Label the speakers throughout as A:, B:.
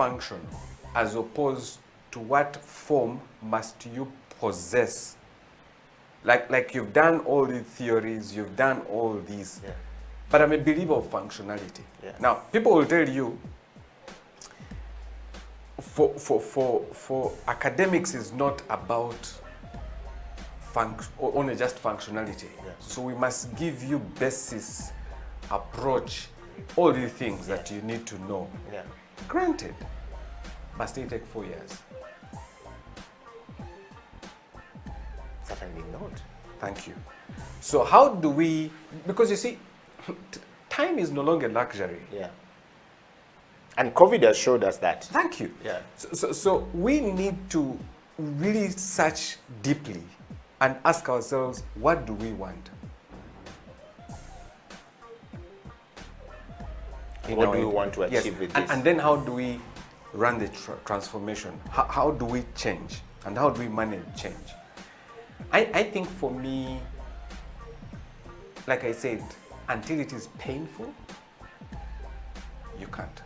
A: function as opposed to what form must you possess. Like you've done all the theories, you've done all these, but I'm a believer of functionality. Now, people will tell you, for academics is not about only just functionality. So we must give you basis, approach, all the things that you need to know. Granted, must it take 4 years?
B: Certainly not.
A: Thank you. So how do we, because you see, time is no longer luxury.
B: And COVID has showed us that.
A: Thank you. So we need to really search deeply and ask ourselves, what do we want?
B: What do we want to achieve with this?
A: And then how do we run the transformation? How do we change? And how do we manage change? I think for me, like I said, until it is painful, you can't.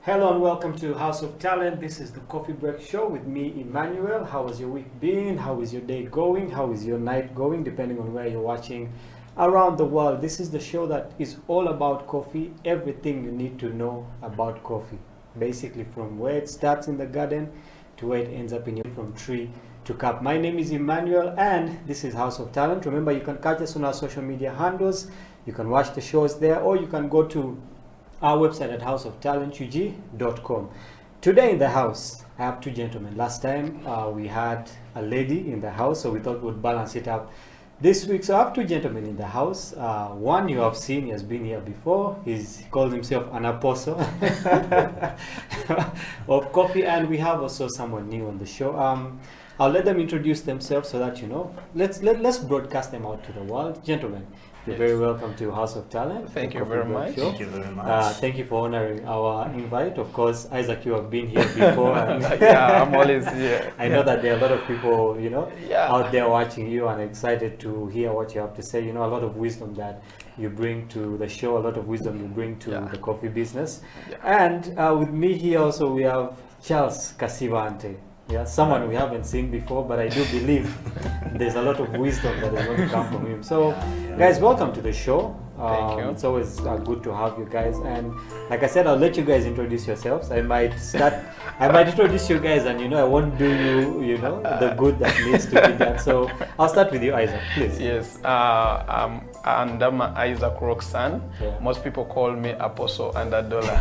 C: Hello and welcome to House of Talent. This is the Coffee Break Show with me, Emmanuel. How has your week been? How is your day going? How is your night going? Depending on where you're watching around the world. This is the show that is all about coffee, everything you need to know about coffee. Basically from where it starts in the garden to where it ends up in your from tree to cup. My name is Emmanuel and this is House of Talent. Remember, you can catch us on our social media handles. You can watch the shows there, or you can go to our website at houseoftalentug.com. Today in the house, I have two gentlemen. Last time we had a lady in the house, so we thought we'd balance it up this week. So I have two gentlemen in the house. One you have seen, he has been here before. He calls himself an apostle of coffee, and we have also someone new on the show. I'll let them introduce themselves so that you know. Let's broadcast them out to the world. Gentlemen, you're very welcome to House of Talent.
D: Thank you very much.
C: Thank you very much. Thank you for honoring our invite. Of course, Isaac, you have been here before. And
D: yeah, I'm always here.
C: I know that there are a lot of people, you know, out there watching you and excited to hear what you have to say. You know, a lot of wisdom that you bring to the show, a lot of wisdom you bring to the coffee business. And with me here also we have Charles Kasibante. Yeah, someone we haven't seen before, but I do believe there's a lot of wisdom that is going to come from him. So, guys, welcome to the show.
D: Thank you.
C: It's always good to have you guys. And like I said, I'll let you guys introduce yourselves. I might introduce you guys, and you know, I won't do you know, the good that needs to be done. So I'll start with you, Isaac, please.
D: Yes, I'm Isaac Roxanne. Yeah. Most people call me Apostle Under Dollar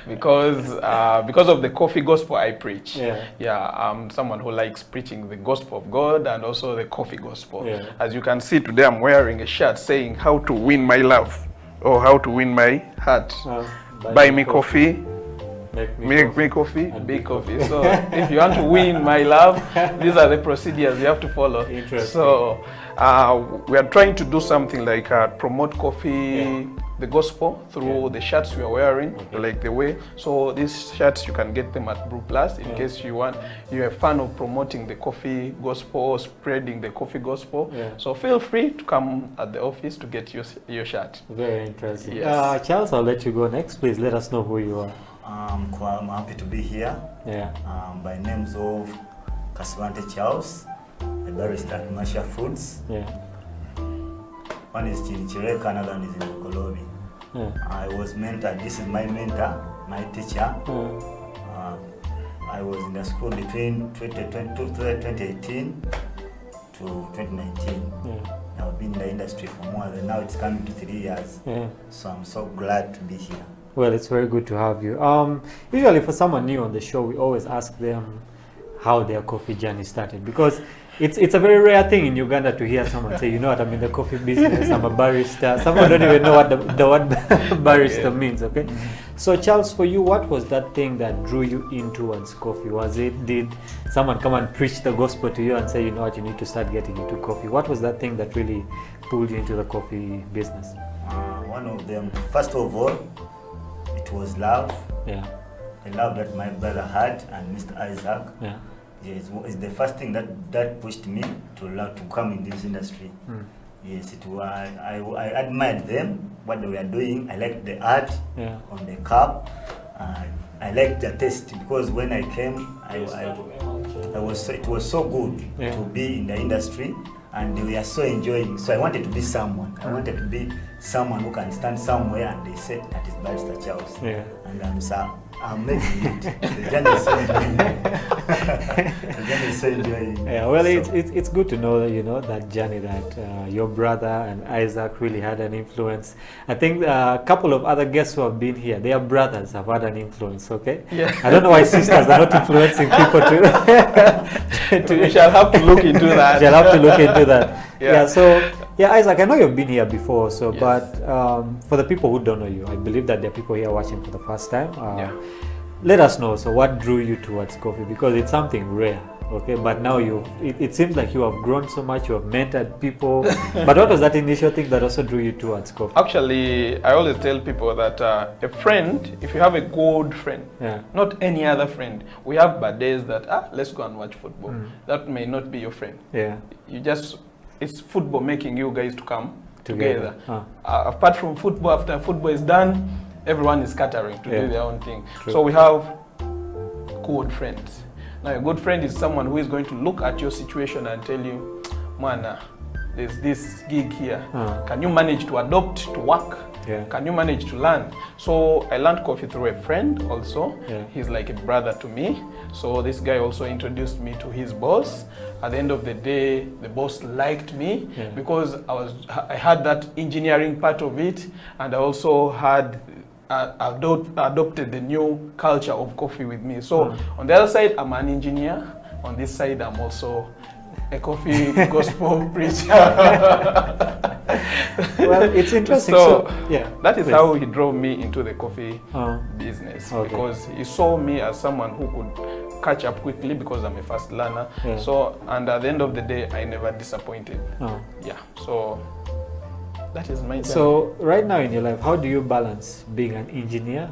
D: because of the coffee gospel I preach. Yeah, I'm someone who likes preaching the gospel of God and also the coffee gospel. Yeah. As you can see today, I'm wearing a shirt saying "How to win my love" or "How to win my heart." Buy me coffee. Make me coffee, big coffee. So if you want to win my love, these are the procedures you have to follow.
C: Interesting.
D: So We are trying to do something like promote coffee, the gospel through the shirts we are wearing, like the way. So these shirts, you can get them at Brew Plus in case you're a fan of promoting the coffee gospel, spreading the coffee gospel. So feel free to come at the office to get your shirt.
C: Very interesting.
D: Yes.
C: Charles, I'll let you go next. Please let us know who you are.
E: I'm happy to be here. By names of Kaswante Charles, a barista at Masha Foods. One is Chirichireka, another one is in Okolobi. I was mentored. This is my mentor, my teacher. I was in the school between 2018 to 2019. I've been in the industry for more than now. It's coming to 3 years. So I'm so glad to be here.
C: Well, it's very good to have you. Usually for someone new on the show, we always ask them how their coffee journey started, because it's a very rare thing in Uganda to hear someone say, you know what, I'm in the coffee business, I'm a barista. Someone don't even know what the word barista means, okay? So Charles, for you, what was that thing that drew you in towards coffee? Did someone come and preach the gospel to you and say, you know what, you need to start getting into coffee? What was that thing that really pulled you into the coffee business?
E: One of them, first of all, it was love. The love that my brother had and Mr. Isaac. Yes, it's the first thing that pushed me to come in this industry. Yes, it was. I admired them, what they were doing. I liked the art on the cup. I liked the taste, because when I came, it was so good to be in the industry, and they were so enjoying. So I wanted to be someone. I wanted to be someone who can stand somewhere and they say that is Barista Charles. And I'm making it. The journey is so enjoying. The journey is so enjoying.
C: Well, so it's good to know that, you know, that journey that your brother and Isaac really had an influence. I think a couple of other guests who have been here, their brothers have had an influence, okay? I don't know why sisters are not influencing people to
D: We shall have to look into that.
C: Shall have to look into that. So Isaac, I know you've been here before, so but for the people who don't know you, I believe that there are people here watching for the first time. Let us know. So what drew you towards coffee? Because it's something rare, okay? But now it seems like you have grown so much, you have mentored people. But what was that initial thing that also drew you towards coffee?
D: Actually, I always tell people that a friend, if you have a good friend, not any other friend, we have bad days that, let's go and watch football. That may not be your friend. You just, it's football making you guys to come together. Apart from football, after football is done, everyone is scattering to do their own thing. So we have good friends. Now a good friend is someone who is going to look at your situation and tell you, man, there's this gig here. Can you manage to adopt to work? Can you manage to learn? So I learned coffee through a friend also. He's like a brother to me. So this guy also introduced me to his boss. At the end of the day, the boss liked me because I had that engineering part of it, and I also had adopted the new culture of coffee with me. So on the other side, I'm an engineer. On this side, I'm also a coffee gospel preacher.
C: Well, it's interesting.
D: So that is how he drove me into the coffee business, because he saw me as someone who could catch up quickly because I'm a fast learner. So, and at the end of the day, I never disappointed. So that is my journey. So
C: right now in your life, how do you balance being an engineer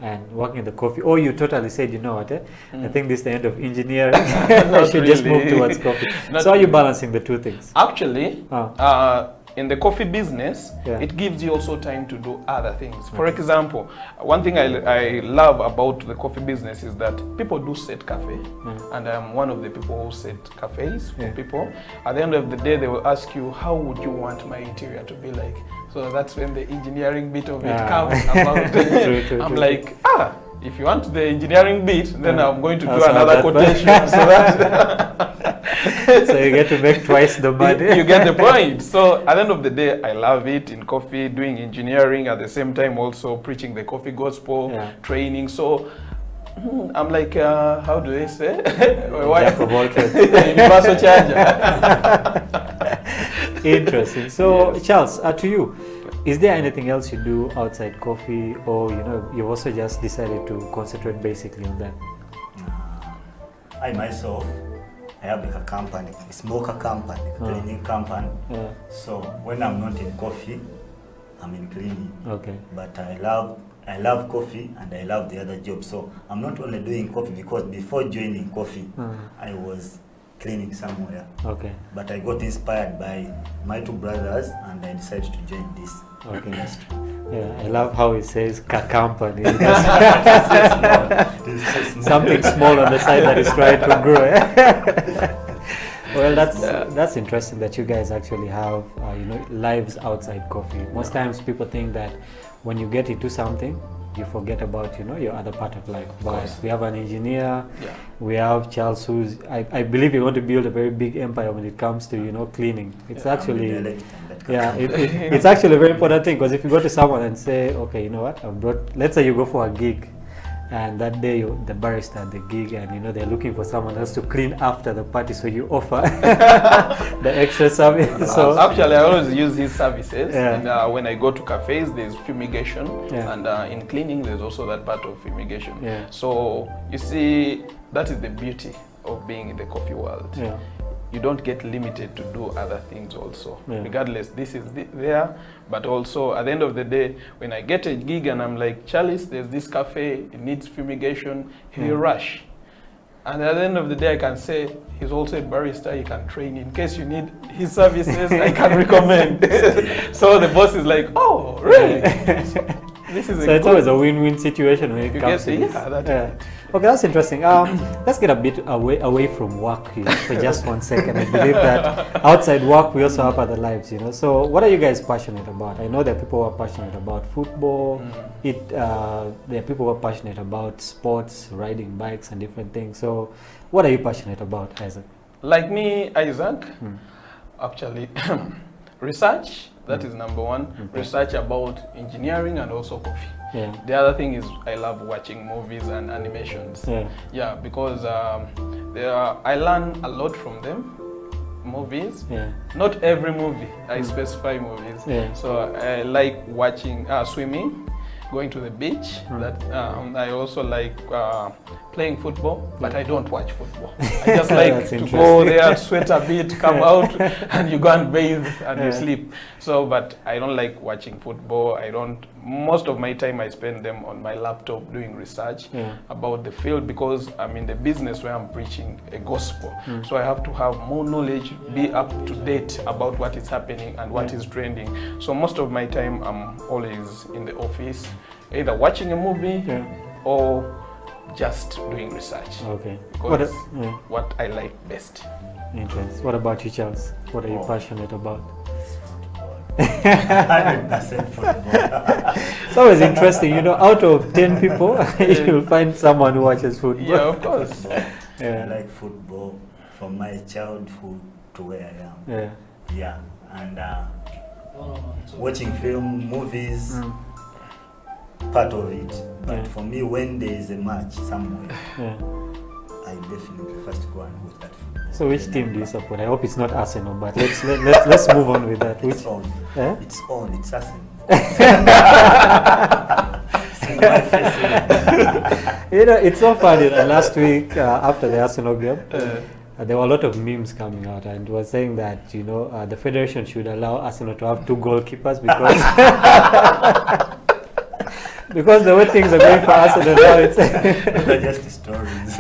C: and working in the coffee? Or you totally said, you know what, I think this is the end of engineering. I should just move towards coffee. So are you balancing the two things?
D: Actually, in the coffee business, it gives you also time to do other things. For example, one thing I love about the coffee business is that people do set cafe, and I'm one of the people who set cafes for people. At the end of the day, they will ask you, how would you want my interior to be like? So that's when the engineering bit of it comes about. I'm like, if you want the engineering bit, then I'm going to do another quotation. So that
C: so you get to make twice the money.
D: You get the point. So at the end of the day, I love it in coffee, doing engineering, at the same time also preaching the coffee gospel, training. So I'm like, how do they say? Universal charger.
C: Interesting. So Charles, to you, is there anything else you do outside coffee, or you've also just decided to concentrate basically on that?
E: I myself, I have like a company, a smoker company, a cleaning company. So when I'm not in coffee, I'm in cleaning.
C: Okay.
E: But I love coffee and I love the other job. So I'm not only doing coffee because before joining coffee, I was cleaning somewhere.
C: Okay.
E: But I got inspired by my two brothers and I decided to join this industry.
C: Yeah, I love how it says company. Something small on the side that is trying to grow. Well, that's interesting that you guys actually have lives outside coffee. Most times people think that when you get into something, you forget about your other part of life. But we have an engineer, we have Charles, who's I believe you want to build a very big empire when it comes to cleaning. It's actually it's actually a very important thing, because if you go to someone and say, okay, you know what, I've brought, let's say you go for a gig, and that day the barista at the gig, and they're looking for someone else to clean after the party, so you offer the extra service. So
D: actually, I always use his services. And when I go to cafes, there's fumigation, and in cleaning, there's also that part of fumigation. So you see, that is the beauty of being in the coffee world. You don't get limited to do other things also. Regardless, this is there, but also at the end of the day, when I get a gig and I'm like, Charles, there's this cafe, it needs fumigation, he'll rush. And at the end of the day, I can say, he's also a barista, he can train. In case you need his services, I can recommend. So the boss is like, oh, really? This is
C: so it's always a win-win situation when it comes to this. Okay, that's interesting. Let's get a bit away from work for just 1 second. I believe that outside work, we also have other lives, So what are you guys passionate about? I know there are people who are passionate about football. There are people who are passionate about sports, riding bikes and different things. So what are you passionate about, Isaac?
D: Like me, Isaac, actually, research. That is number one. Research about engineering and also coffee. The other thing is I love watching movies and animations. Because I learn a lot from them. Movies. Not every movie. I specify movies. So I like watching swimming, going to the beach. That I also like playing football, but I don't watch football. I just like to go there, sweat a bit, come out, and you go and bathe and you sleep. So, but I don't like watching football. Most of my time I spend them on my laptop doing research about the field, because I'm in the business where I'm preaching a gospel. So I have to have more knowledge, be up to date about what is happening and what is trending. So most of my time I'm always in the office, either watching a movie or just doing research.
C: Okay.
D: Because what I like best.
C: Interesting. What about you, Charles? What are you passionate about?
E: 100% football.
C: It's always interesting, out of 10 people, you'll find someone who watches football.
D: Yeah, of course.
E: I like football from my childhood to where I am. And watching film, movies, part of it. But for me, when there is a match somewhere, I definitely first go and watch that football.
C: So which team do you support? I hope it's not Arsenal, but let's move on with that.
E: It's on. It's on. It's Arsenal.
C: It's so funny that last week after the Arsenal game, there were a lot of memes coming out, and was saying that the federation should allow Arsenal to have 2 goalkeepers because. Because the way things are going for Arsenal now, it's
E: not just stories.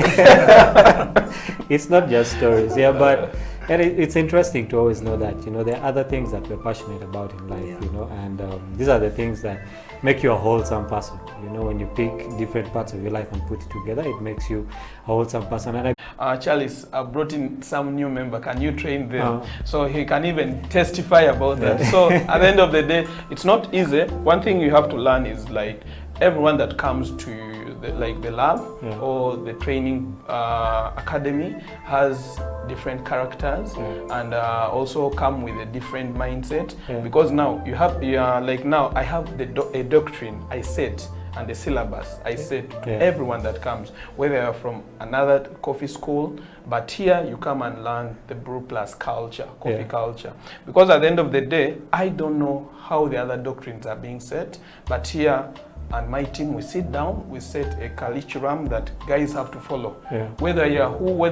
C: It's not just stories, but it's interesting to always know that there are other things that we're passionate about in life, and these are the things that make you a wholesome person. When you pick different parts of your life and put it together, it makes you a wholesome person. And
D: Charles, I brought in some new member. Can you train them? So he can even testify about that. So at the end of the day, it's not easy. One thing you have to learn is like everyone that comes to the lab or the training academy has different characters and also come with a different mindset, because now now I have a doctrine I set and the syllabus I set to everyone that comes, whether you're from another coffee school, but here you come and learn the Brew Plus culture, coffee culture. Because at the end of the day, I don't know how the other doctrines are being set, but here and my team, we sit down, we set a curriculum that guys have to follow.
C: Yeah.
D: Whether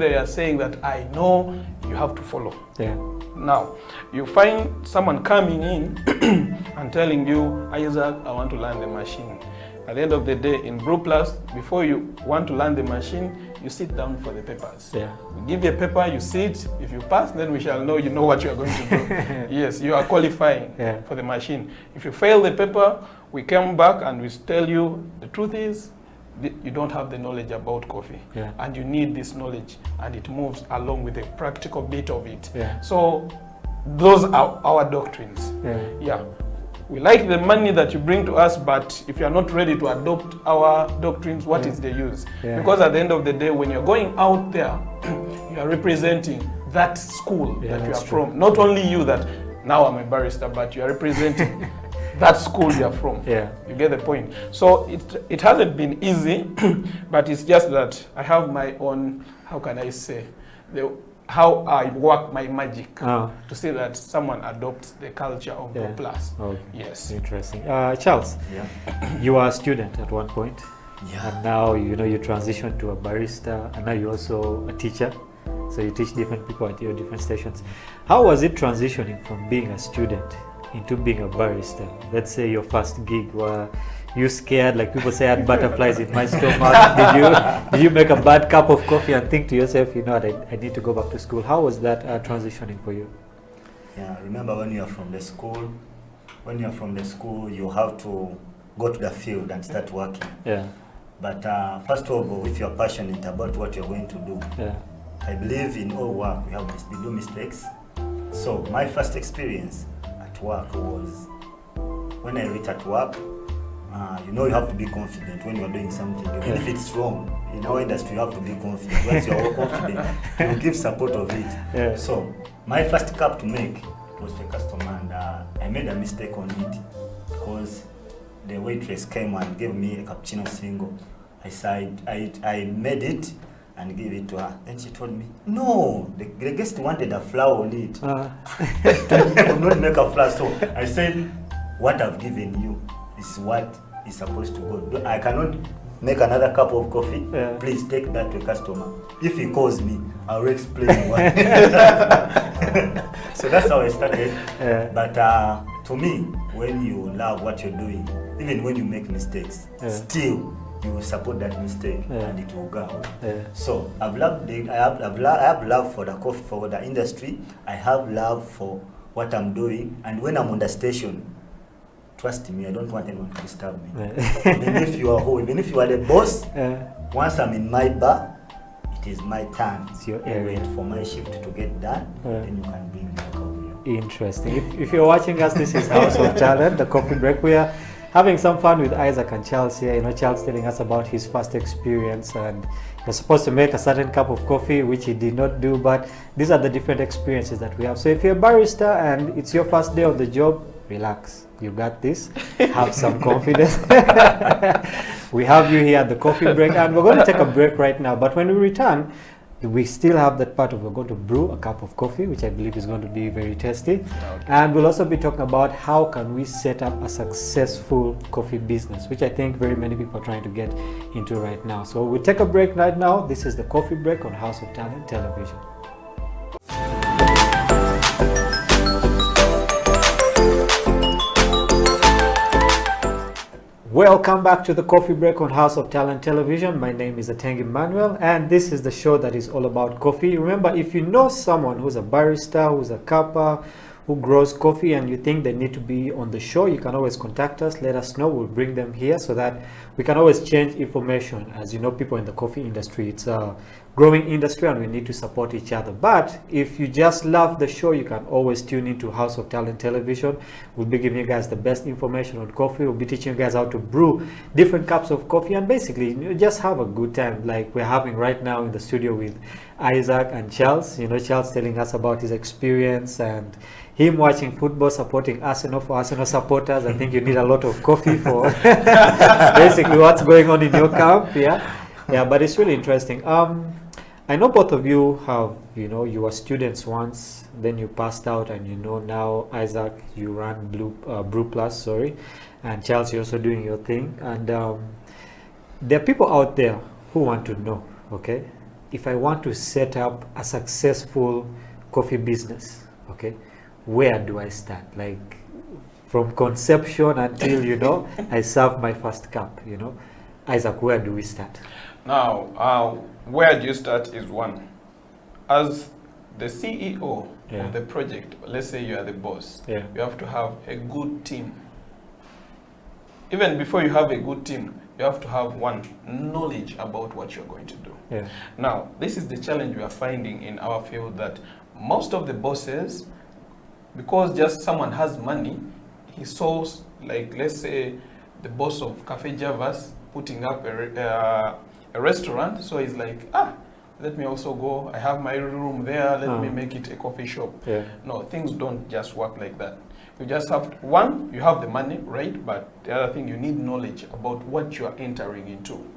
D: you're saying that I know, you have to follow.
C: Yeah.
D: Now, you find someone coming in and telling you, Isaac, I want to learn the machine. At the end of the day, in Brew Plus, before you want to learn the machine, you sit down for the papers.
C: Yeah.
D: We give you a paper, you sit. If you pass, then we shall know you know what you are going to do. Yes, you are qualifying for the machine. If you fail the paper, we come back and we tell you the truth is you don't have the knowledge about coffee, and you need this knowledge, and it moves along with the practical bit of it. So those are our doctrines. We like the money that you bring to us, but if you are not ready to adopt our doctrines, what is the use? Because at the end of the day, when you're going out there, you are representing that school that you are from. Not only you that now I'm a barrister, but you are representing that school you are from. You get the point. So it hasn't been easy, but it's just that I have my own, how can I say, how I work my magic to see that someone adopts the culture of Brew Plus. Yes.
C: Interesting. Charles, you were a student at one point, and now you transitioned to a barista, and now you're also a teacher. So you teach different people at your different stations. How was it transitioning from being a student into being a barista? Let's say your first gig, were you scared? Like people say, I had butterflies in my stomach. Did you make a bad cup of coffee and think to yourself, you know what, I need to go back to school? How was that transitioning for you?
E: Yeah, remember when you're from the school, you have to go to the field and start working. But first of all, if you're passionate about what you're going to do, I believe in all work we do mistakes. So my first experience at work was when I reached at work. You have to be confident when you're doing something. Even if it's wrong, in our industry you have to be confident. Once you're confident, you give support of it. So my first cup to make was for a customer, and I made a mistake on it because the waitress came and gave me a cappuccino single. I made it and gave it to her. Then she told me, no, the guest wanted a flower on it. I could not make a flower. So I said, what I've given you is what is supposed to go. I cannot make another cup of coffee. Please take that to a customer. If he calls me, I'll explain why. So that's how I started. But to me, when you love what you're doing, even when you make mistakes, still you will support that mistake and it will go. So I have love for the coffee, for the industry. I have love for what I'm doing, and when I'm on the station, trust me, I don't want anyone to disturb me. Even if you are the boss, once I'm in my bar, it is my turn. It's your area for my shift to get done. Then you can bring me over here.
C: Interesting. If you're watching us, this is House of Talent, the coffee break. We are having some fun with Isaac and Charles here. Charles telling us about his first experience, and he was supposed to make a certain cup of coffee, which he did not do. But these are the different experiences that we have. So if you're a barista and it's your first day on the job, relax. You got this. Have some confidence. We have you here at the coffee break, and we're going to take a break right now. But when we return, we still have that part of we're going to brew a cup of coffee, which I believe is going to be very tasty. And we'll also be talking about how can we set up a successful coffee business, which I think very many people are trying to get into right now. So we'll take a break right now. This is the Coffee Break on House of Talent Television. Welcome back to the Coffee Break on House of Talent Television. My name is Ateng Emmanuel, and this is the show that is all about coffee. Remember, if you know someone who's a barista, who's a kappa, who grows coffee, and you think they need to be on the show, you can always contact us. Let us know. We'll bring them here so that we can always change information. As you know, people in the coffee industry, it's a growing industry and we need to support each other. But if you just love the show, you can always tune into House of Talent Television. We'll be giving you guys the best information on coffee. We'll be teaching you guys how to brew different cups of coffee and basically just have a good time like we're having right now in the studio with Isaac and Charles. Charles telling us about his experience and him watching football, supporting Arsenal. For Arsenal supporters, I think you need a lot of coffee for basically what's going on in your camp. Yeah, but it's really interesting. I know both of you have, you were students once, then you passed out, and now Isaac, you run Brew Plus, and Charles, you're also doing your thing. And there are people out there who want to know, okay, if I want to set up a successful coffee business, okay, where do I start? Like from conception until, you know, I serve my first cup, you know. Isaac, where do we start?
D: Now, where do you start is one. As the CEO of the project, let's say you are the boss, you have to have a good team. Even before you have a good team, you have to have one, knowledge about what you're going to do. Now, this is the challenge we are finding in our field, that most of the bosses, because just someone has money, he saws, like, let's say the boss of Cafe Javas putting up a restaurant, so he's like, let me also go, I have my room there, let me make it a coffee shop. No, things don't just work like that. You just have to, one, you have the money, right? But the other thing, you need knowledge about what you are entering into.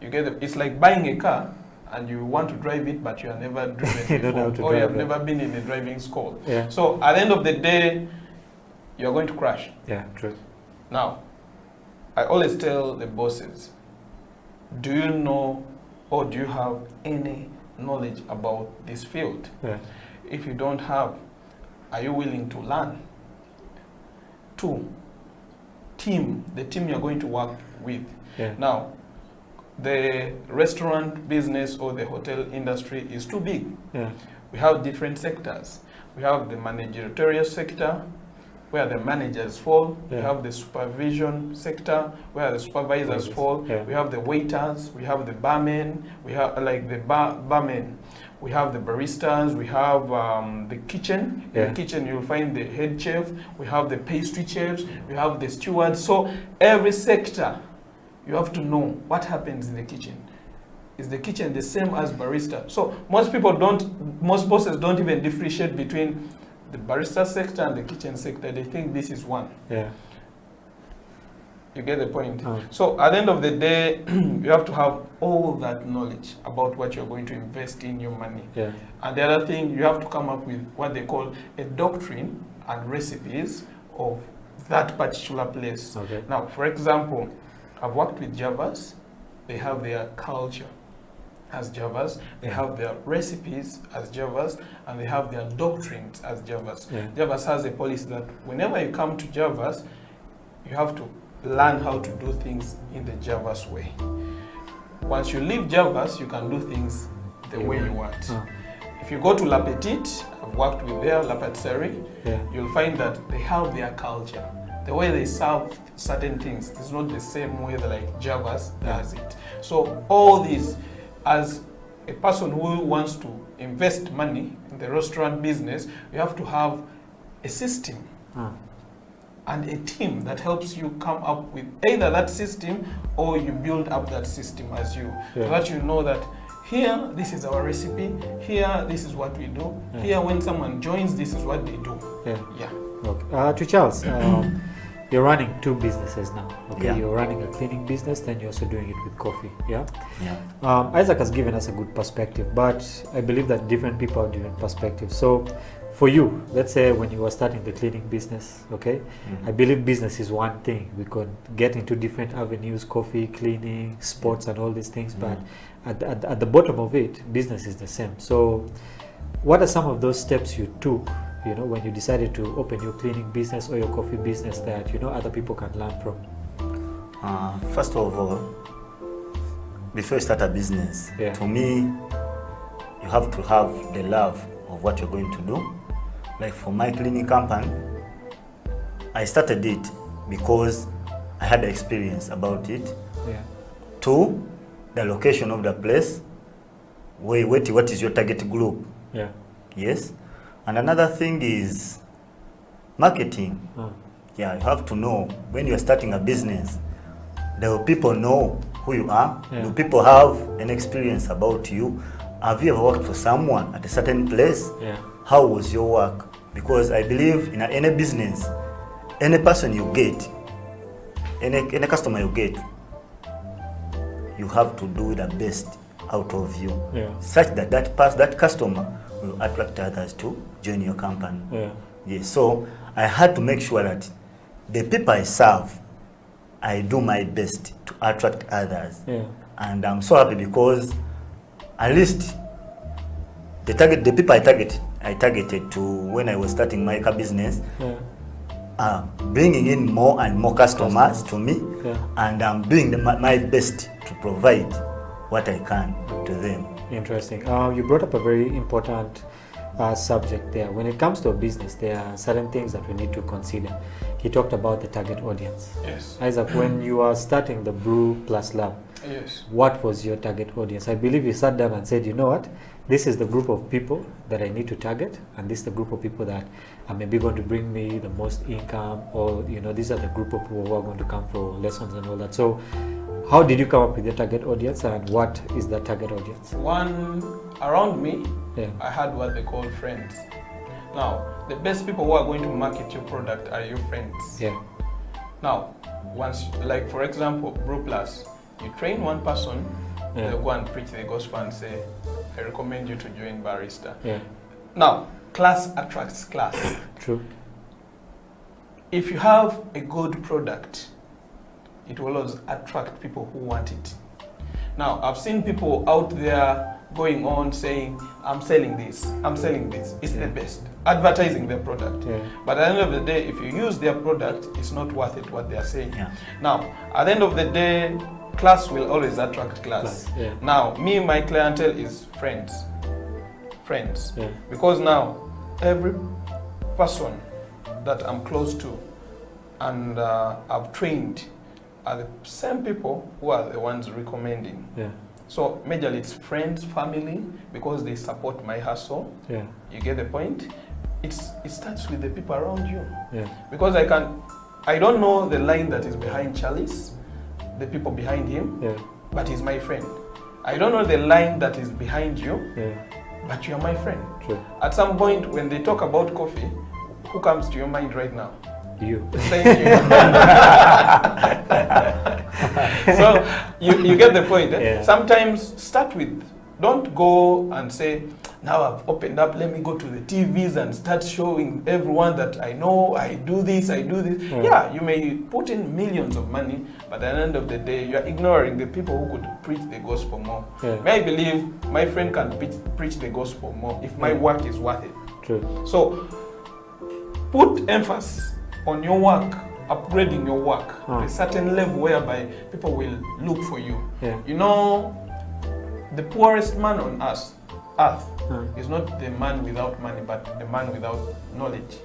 D: You get it's like buying a car and you want to drive it, but you have never driven before, or you have never been in a driving school. So at the end of the day, you're going to crash.
C: True.
D: Now, I always tell the bosses, do you know or do you have any knowledge about this field? If you don't have, are you willing to learn? 2, the team you're going to work with. Now, the restaurant business or the hotel industry is too big. We have different sectors. We have the managerial sector, where the managers fall. We have the supervision sector, where the supervisors fall. We have the waiters, we have the barmen, we have like the barmen. We have the baristas, we have the kitchen. In the kitchen you'll find the head chef, we have the pastry chefs, we have the stewards. So every sector, you have to know what happens in the kitchen. Is the kitchen the same as barista? So most bosses don't even differentiate between the barista sector and the kitchen sector. They think this is one. You get the point? So at the end of the day, you have to have all that knowledge about what you're going to invest in your money. And the other thing, you have to come up with what they call a doctrine and recipes of that particular place. Now, for example, I've worked with Javas. They have their culture as Javas, they have their recipes as Javas, and they have their doctrines as Javas. Javas has a policy that whenever you come to Javas, you have to learn how to do things in the Javas way. Once you leave Javas, you can do things the way you want. If you go to La Petite, I've worked with their La Patisserie, you'll find that they have their culture. The way they serve certain things is not the same way that like Javas does it. So all these, as a person who wants to invest money in the restaurant business, you have to have a system and a team that helps you come up with either that system or you build up that system as you, so that you know that here, this is our recipe, here, this is what we do, here, when someone joins, this is what they do.
C: Okay. To Charles, you're running 2 businesses now. You're running a cleaning business, then you're also doing it with coffee. Isaac has given us a good perspective, but I believe that different people have different perspectives. So for you, let's say when you were starting the cleaning business, I believe business is one thing. We could get into different avenues, coffee, cleaning, sports, and all these things, but at the bottom of it, business is the same. So what are some of those steps you took, you know, when you decided to open your cleaning business or your coffee business that, you know, other people can learn from?
E: First of all, before you start a business, to me, you have to have the love of what you're going to do. Like for my cleaning company, I started it because I had experience about it. 2, the location of the place. What is your target group? Yes. And another thing is marketing. You have to know when you're starting a business, do people know who you are? Do people have an experience about you? Have you ever worked for someone at a certain place? How was your work? Because I believe in any business, any person you get, any customer you get, you have to do the best out of you, such that that customer will attract others to join your company. So I had to make sure that the people I serve I do my best to attract others. And I'm so happy because at least the people I targeted to when I was starting my car business, bringing in more and more customers to me, and I'm doing my best to provide what I can to them.
C: Interesting. You brought up a very important subject there. When it comes to a business, there are certain things that we need to consider. He talked about the target audience.
D: Yes.
C: Isaac, when you are starting the Brew Plus Lab,
D: yes,
C: what was your target audience? I believe you sat down and said, you know what, this is the group of people that I need to target, and this is the group of people that are maybe going to bring me the most income, or these are the group of people who are going to come for lessons and all that. So how did you come up with your target audience, and what is the target audience?
D: One, around me, I had what they call friends. Now, the best people who are going to market your product are your friends. Now, once, like for example, Brew Plus, you train one person, they'll go and preach the gospel and say, I recommend you to join Barista. Now, class attracts class.
C: True.
D: If you have a good product, it will always attract people who want it. Now, I've seen people out there going on saying, I'm selling this, it's the best, advertising their product. But at the end of the day, if you use their product, it's not worth it what they are saying. Now, at the end of the day, class will always attract class. Now, my clientele is friends. Because now, every person that I'm close to and I've trained are the same people who are the ones recommending. So majorly it's friends, family, because they support my hustle. You get the point? It starts with the people around you. Because I don't know the line that is behind Charles, the people behind him, but he's my friend. I don't know the line that is behind you, but you're my friend. At some point when they talk about coffee, who comes to your mind right now?
C: You.
D: Thank you. So you get the point. Sometimes start with, don't go and say, now I've opened up, let me go to the TVs and start showing everyone that I know, I do this. Yeah, you may put in millions of money, but at the end of the day, you are ignoring the people who could preach the gospel more. May I believe my friend can preach the gospel more if my work is worth it. So put emphasis on your work, upgrading your work to a certain level whereby people will look for you. The poorest man on earth is not the man without money, but the man without knowledge.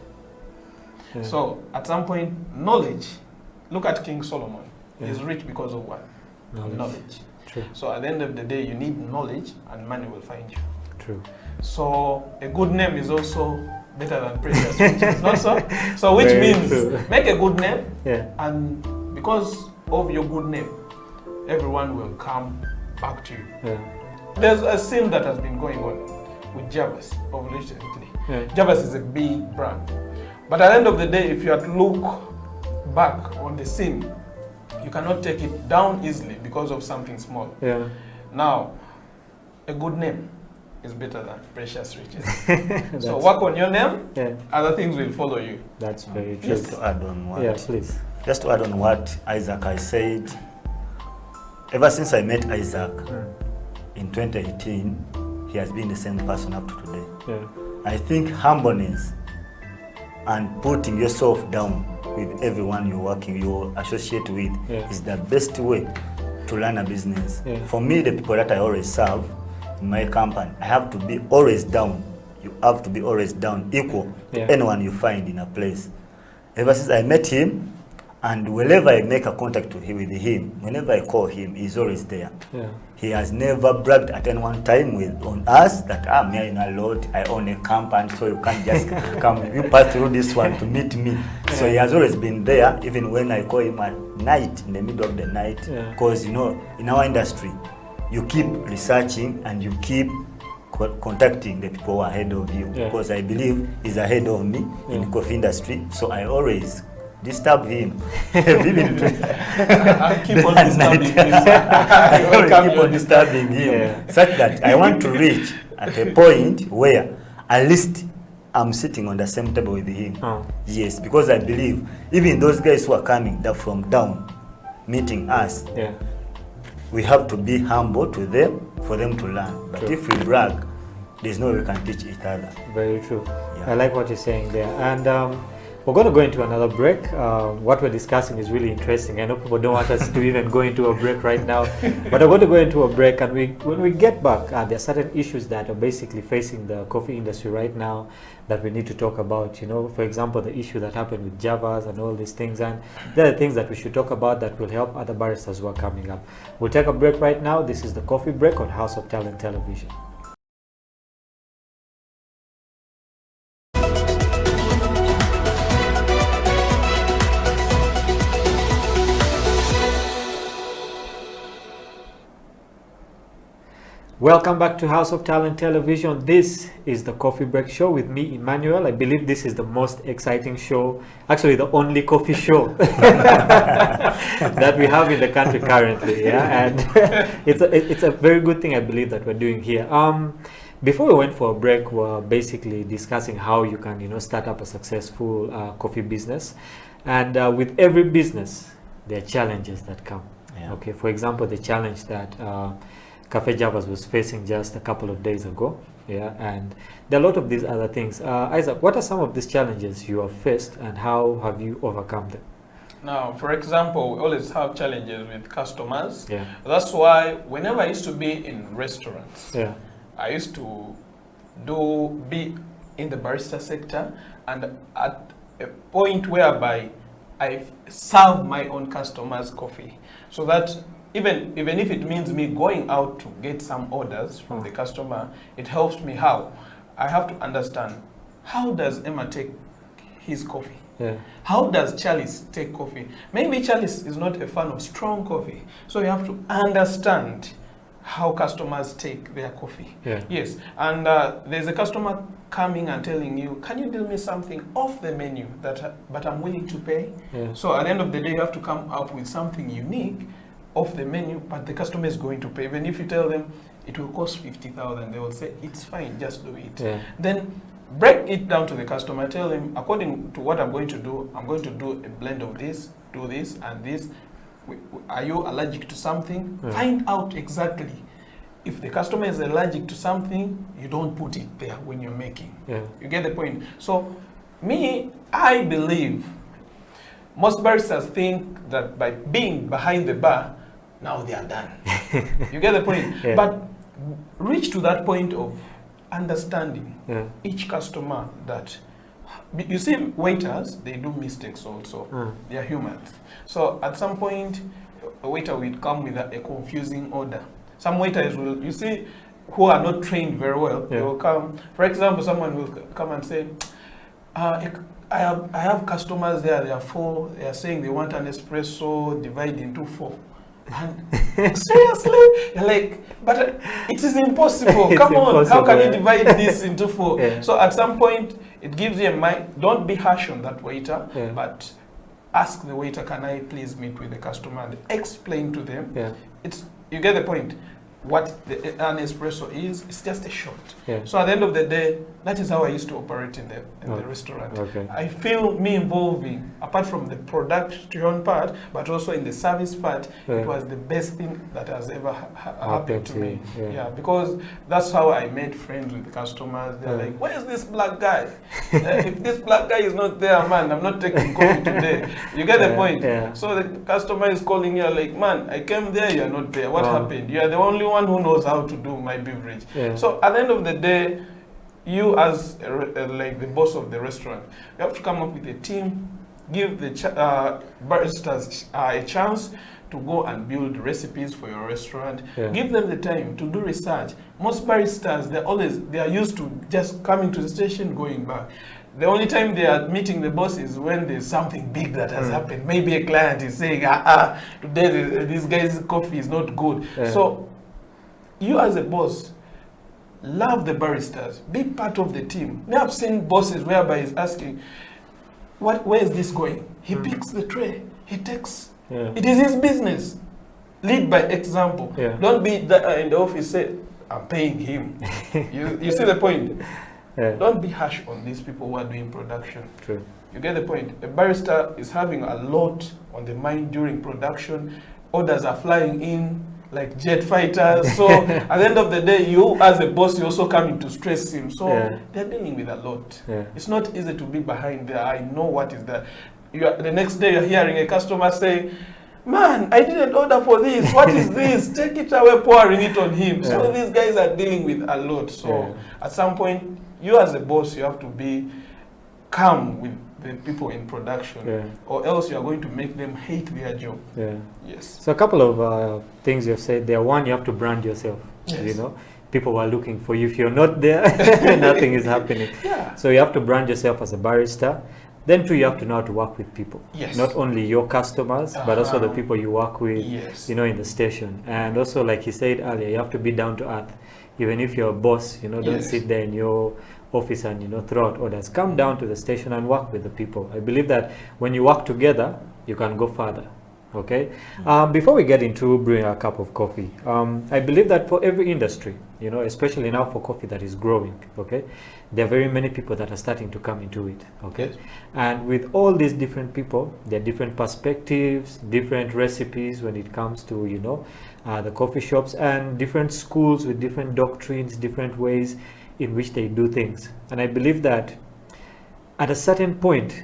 D: So at some point, knowledge, look at King Solomon. He's rich because of what? Knowledge. So at the end of the day, you need knowledge and money will find you. So a good name is also better than precious riches, not so? So which means make a good name, and because of your good name, everyone will come back to you. There's a scene that has been going on with Javas of recently. Javas is a big brand. But at the end of the day, if you have to look back on the scene, you cannot take it down easily because of something small. Now, a good name is better than precious riches. So work on your name, other things will follow you.
C: That's very true.
E: Just to add on what,
C: please.
E: Just to add on what Isaac has said, ever since I met Isaac in 2018, he has been the same person up to today. I think humbleness and putting yourself down with everyone you associate with is the best way to learn a business. For me, the people that I always serve in my company, I have to be always down. You have to be always down, equal to anyone you find in a place. Ever since I met him, and whenever I make a contact with him, whenever I call him, he's always there. He has never bragged at any one time on us that me in a lot, I own a company, so you can't just come, you pass through this one to meet me. So he has always been there, even when I call him at night, in the middle of the night, because in our industry, you keep researching and you keep contacting the people who are ahead of you, because I believe he's ahead of me in the coffee industry, so I always disturb him.
D: I keep on disturbing him.
E: I keep on disturbing him, such that I want to reach at a point where at least I'm sitting on the same table with him. Yes, because I believe even those guys who are coming from down, meeting us, we have to be humble to them for them to learn. But if we brag, there's no way we can teach each other.
C: Very true. I like what you're saying there. And we're going to go into another break. What we're discussing is really interesting. I know people don't want us to even go into a break right now, but we're going to go into a break. And when we get back, there are certain issues that are basically facing the coffee industry right now that we need to talk about. You know, for example, the issue that happened with Javas and all these things. And there are things that we should talk about that will help other baristas who are coming up. We'll take a break right now. This is the Coffee Break on House of Talent Television. Welcome back to House of Talent Television. This is the Coffee Break Show with me, Emmanuel. I believe this is the most exciting show, actually the only coffee show that we have in the country currently. Yeah, and it's a very good thing, I believe, that we're doing here. Before we went for a break, we're basically discussing how you can, you know, start up a successful coffee business. And with every business, there are challenges that come. Yeah. Okay, for example, the challenge that Cafe Javas was facing just a couple of days ago, and there are a lot of these other things. Isaac, what are some of these challenges you have faced and how have you overcome them?
D: Now, for example, we always have challenges with customers. That's why whenever I used to be in restaurants, I used to be in the barista sector, and at a point whereby I serve my own customers coffee, so that even if it means me going out to get some orders from the customer, it helps me. How? I have to understand, how does Emma take his coffee? How does Charles take coffee? Maybe Charles is not a fan of strong coffee, so you have to understand how customers take their coffee. Yes, and there's a customer coming and telling you, can you do me something off the menu but I'm willing to pay? So at the end of the day, you have to come up with something unique off the menu, but the customer is going to pay. Even if you tell them it will cost 50,000, they will say it's fine, just do it. Then break it down to the customer. Tell them, according to what I'm going to do a blend of this, do this and this. Are you allergic to something? Find out exactly. If the customer is allergic to something, you don't put it there when you're making. You get the point? So I believe most baristas think that by being behind the bar, now they are done. You get the point? But reach to that point of understanding each customer, that you see, waiters, they do mistakes also. They are humans. So at some point, a waiter will come with a confusing order. Some waiters will, you see, who are not trained very well, they will come. For example, someone will come and say, I have customers there, they are 4, they are saying they want an espresso divided into 4. And seriously? You're like, but it is impossible. Come on, how can you divide this into 4? So at some point, it gives you a mind. Don't be harsh on that waiter, but ask the waiter, can I please meet with the customer, and explain to them. You get the point. What an espresso is, it's just a shot. So at the end of the day, that is how I used to operate in the restaurant. I feel me involving, apart from the production part, but also in the service part, it was the best thing that has ever happened to me. Because that's how I made friends with the customers. They're like, where's this black guy? If this black guy is not there, man, I'm not taking coffee today. You get the point? So the customer is calling you like, man, I came there, you're not there. What happened? You are the only one who knows how to do my beverage. So at the end of the day, you as like the boss of the restaurant, you have to come up with a team, give the baristas a chance to go and build recipes for your restaurant. Give them the time to do research. Most baristas, they are used to just coming to the station, going back. The only time they are meeting the boss is when there's something big that has happened. Maybe a client is saying, today this guy's coffee is not good. So you as a boss, love the baristas, be part of the team. I have seen bosses whereby he's asking, where is this going? He picks the tray, he takes, it is his business. Lead by example. Don't be in the office say, I'm paying him. You see the point? Don't be harsh on these people who are doing production.
C: True.
D: You get the point. A barrister is having a lot on the mind during production. Orders are flying in like jet fighters. So at the end of the day, you as a boss, you also coming to stress him. So they're dealing with a lot. It's not easy to be behind there. I know what is there. The next day you're hearing a customer say, man, I didn't order for this. What is this? Take it away, pouring it on him. So these guys are dealing with a lot. So at some point, you as a boss, you have to be calm with the people in production, or else you are going to make them hate their job. Yes.
C: So a couple of things you've said there. One, you have to brand yourself.
D: Yes.
C: You know, people are looking for you. If you're not there, nothing is happening. So you have to brand yourself as a barrister. Then too, you have to know how to work with people.
D: Yes.
C: Not only your customers, but also the people you work with.
D: Yes.
C: You know, in the station. And also, like he said earlier, you have to be down to earth. Even if you're a boss, you know, don't sit there in your office and, you know, throw out orders. Come down to the station and work with the people. I believe that when you work together, you can go further. Okay. Before we get into brewing a cup of coffee, I believe that for every industry, you know, especially now for coffee that is growing, okay, there are very many people that are starting to come into it. Okay.
D: Yes.
C: And with all these different people, there are different perspectives, different recipes when it comes to, you know, the coffee shops, and different schools with different doctrines, different ways in which they do things. And I believe that at a certain point,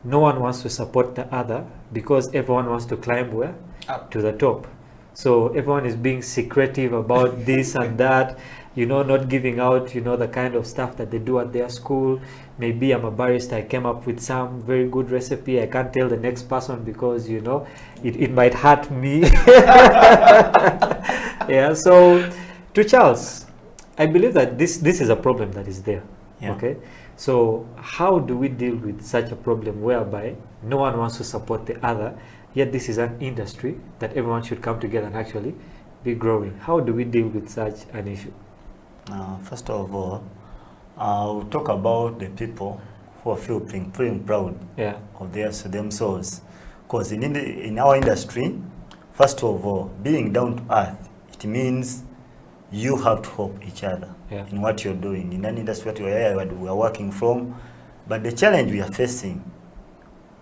C: no one wants to support the other because everyone wants to climb where? Up to the top. So everyone is being secretive about this and that, you know, not giving out, you know, the kind of stuff that they do at their school. Maybe I'm a barista, I came up with some very good recipe. I can't tell the next person because, you know, it might hurt me. Yeah, so to Charles, I believe that this is a problem that is there. Okay. So how do we deal with such a problem whereby no one wants to support the other, yet this is an industry that everyone should come together and actually be growing? How do we deal with such an issue?
E: First of all, I'll talk about the people who are feeling proud of themselves. Because in our industry, first of all, being down to earth, it means you have to help each other in what you're doing. In an industry we are working from, but the challenge we are facing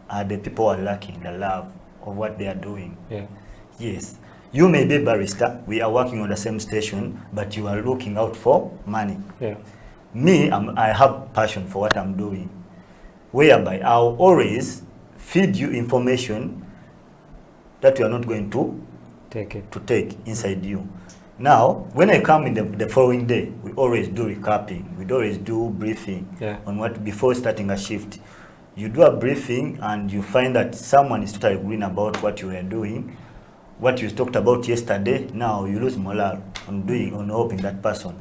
E: are the people who are lacking the love of what they are doing. Yes, you may be a barista, we are working on the same station, but you are looking out for money. Me, I have passion for what I'm doing, whereby I'll always feed you information that you are not going to take inside you. Now, when I come in the following day, we always do recapping. We always do briefing on what before starting a shift. You do a briefing and you find that someone is totally green about what you were doing, what you talked about yesterday. Now you lose morale on helping that person.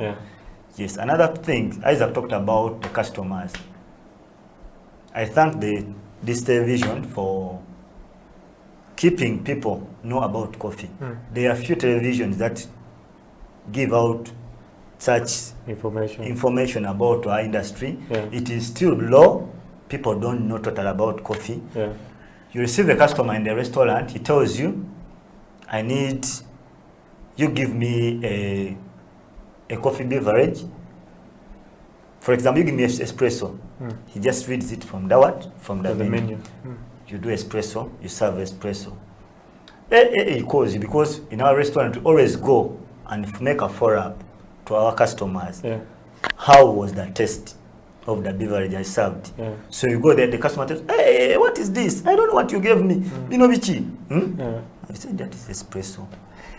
E: Yes. Another thing, Isaac talked about the customers. I thank this television for keeping people know about coffee. There are few televisions that give out such information about our industry. It is still low. People don't know total about coffee. You receive a customer in the restaurant, he tells you, I need, you give me a coffee beverage. For example, you give me espresso. He just reads it from the menu. You do espresso, you serve espresso. He calls you because in our restaurant we always go and make a follow-up to our customers. How was the taste of the beverage I served? So you go there, the customer tells, hey, what is this? I don't know what you gave me. You know, Bichi? I said, that is espresso.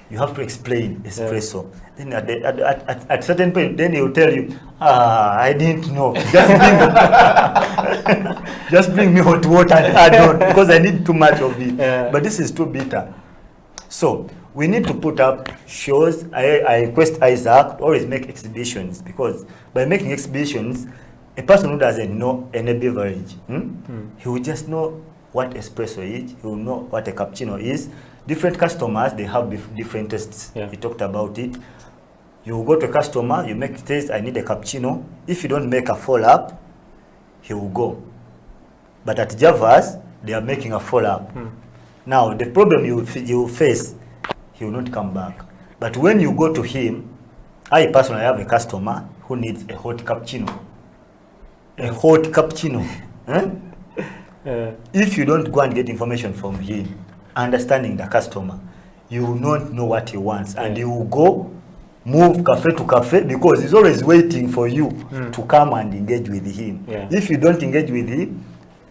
E: You have to explain espresso. Then at certain point, then he will tell you, I didn't know. Just bring me hot water and add on because I need too much of it. But this is too bitter. So we need to put up shows. I request Isaac to always make exhibitions, because by making exhibitions, a person who doesn't know any beverage, he will just know what espresso is, he will know what a cappuccino is. Different customers, they have different tastes. We talked about it. You go to a customer, you make taste, I need a cappuccino. If you don't make a follow-up, he will go. But at Java's, they are making a follow-up. Now, the problem you face, he will not come back. But when you go to him, I personally have a customer who needs a hot cappuccino. a hot cappuccino. If you don't go and get information from him, understanding the customer, you will not know what he wants, and you will go move cafe to cafe because he's always waiting for you to come and engage with him. If you don't engage with him,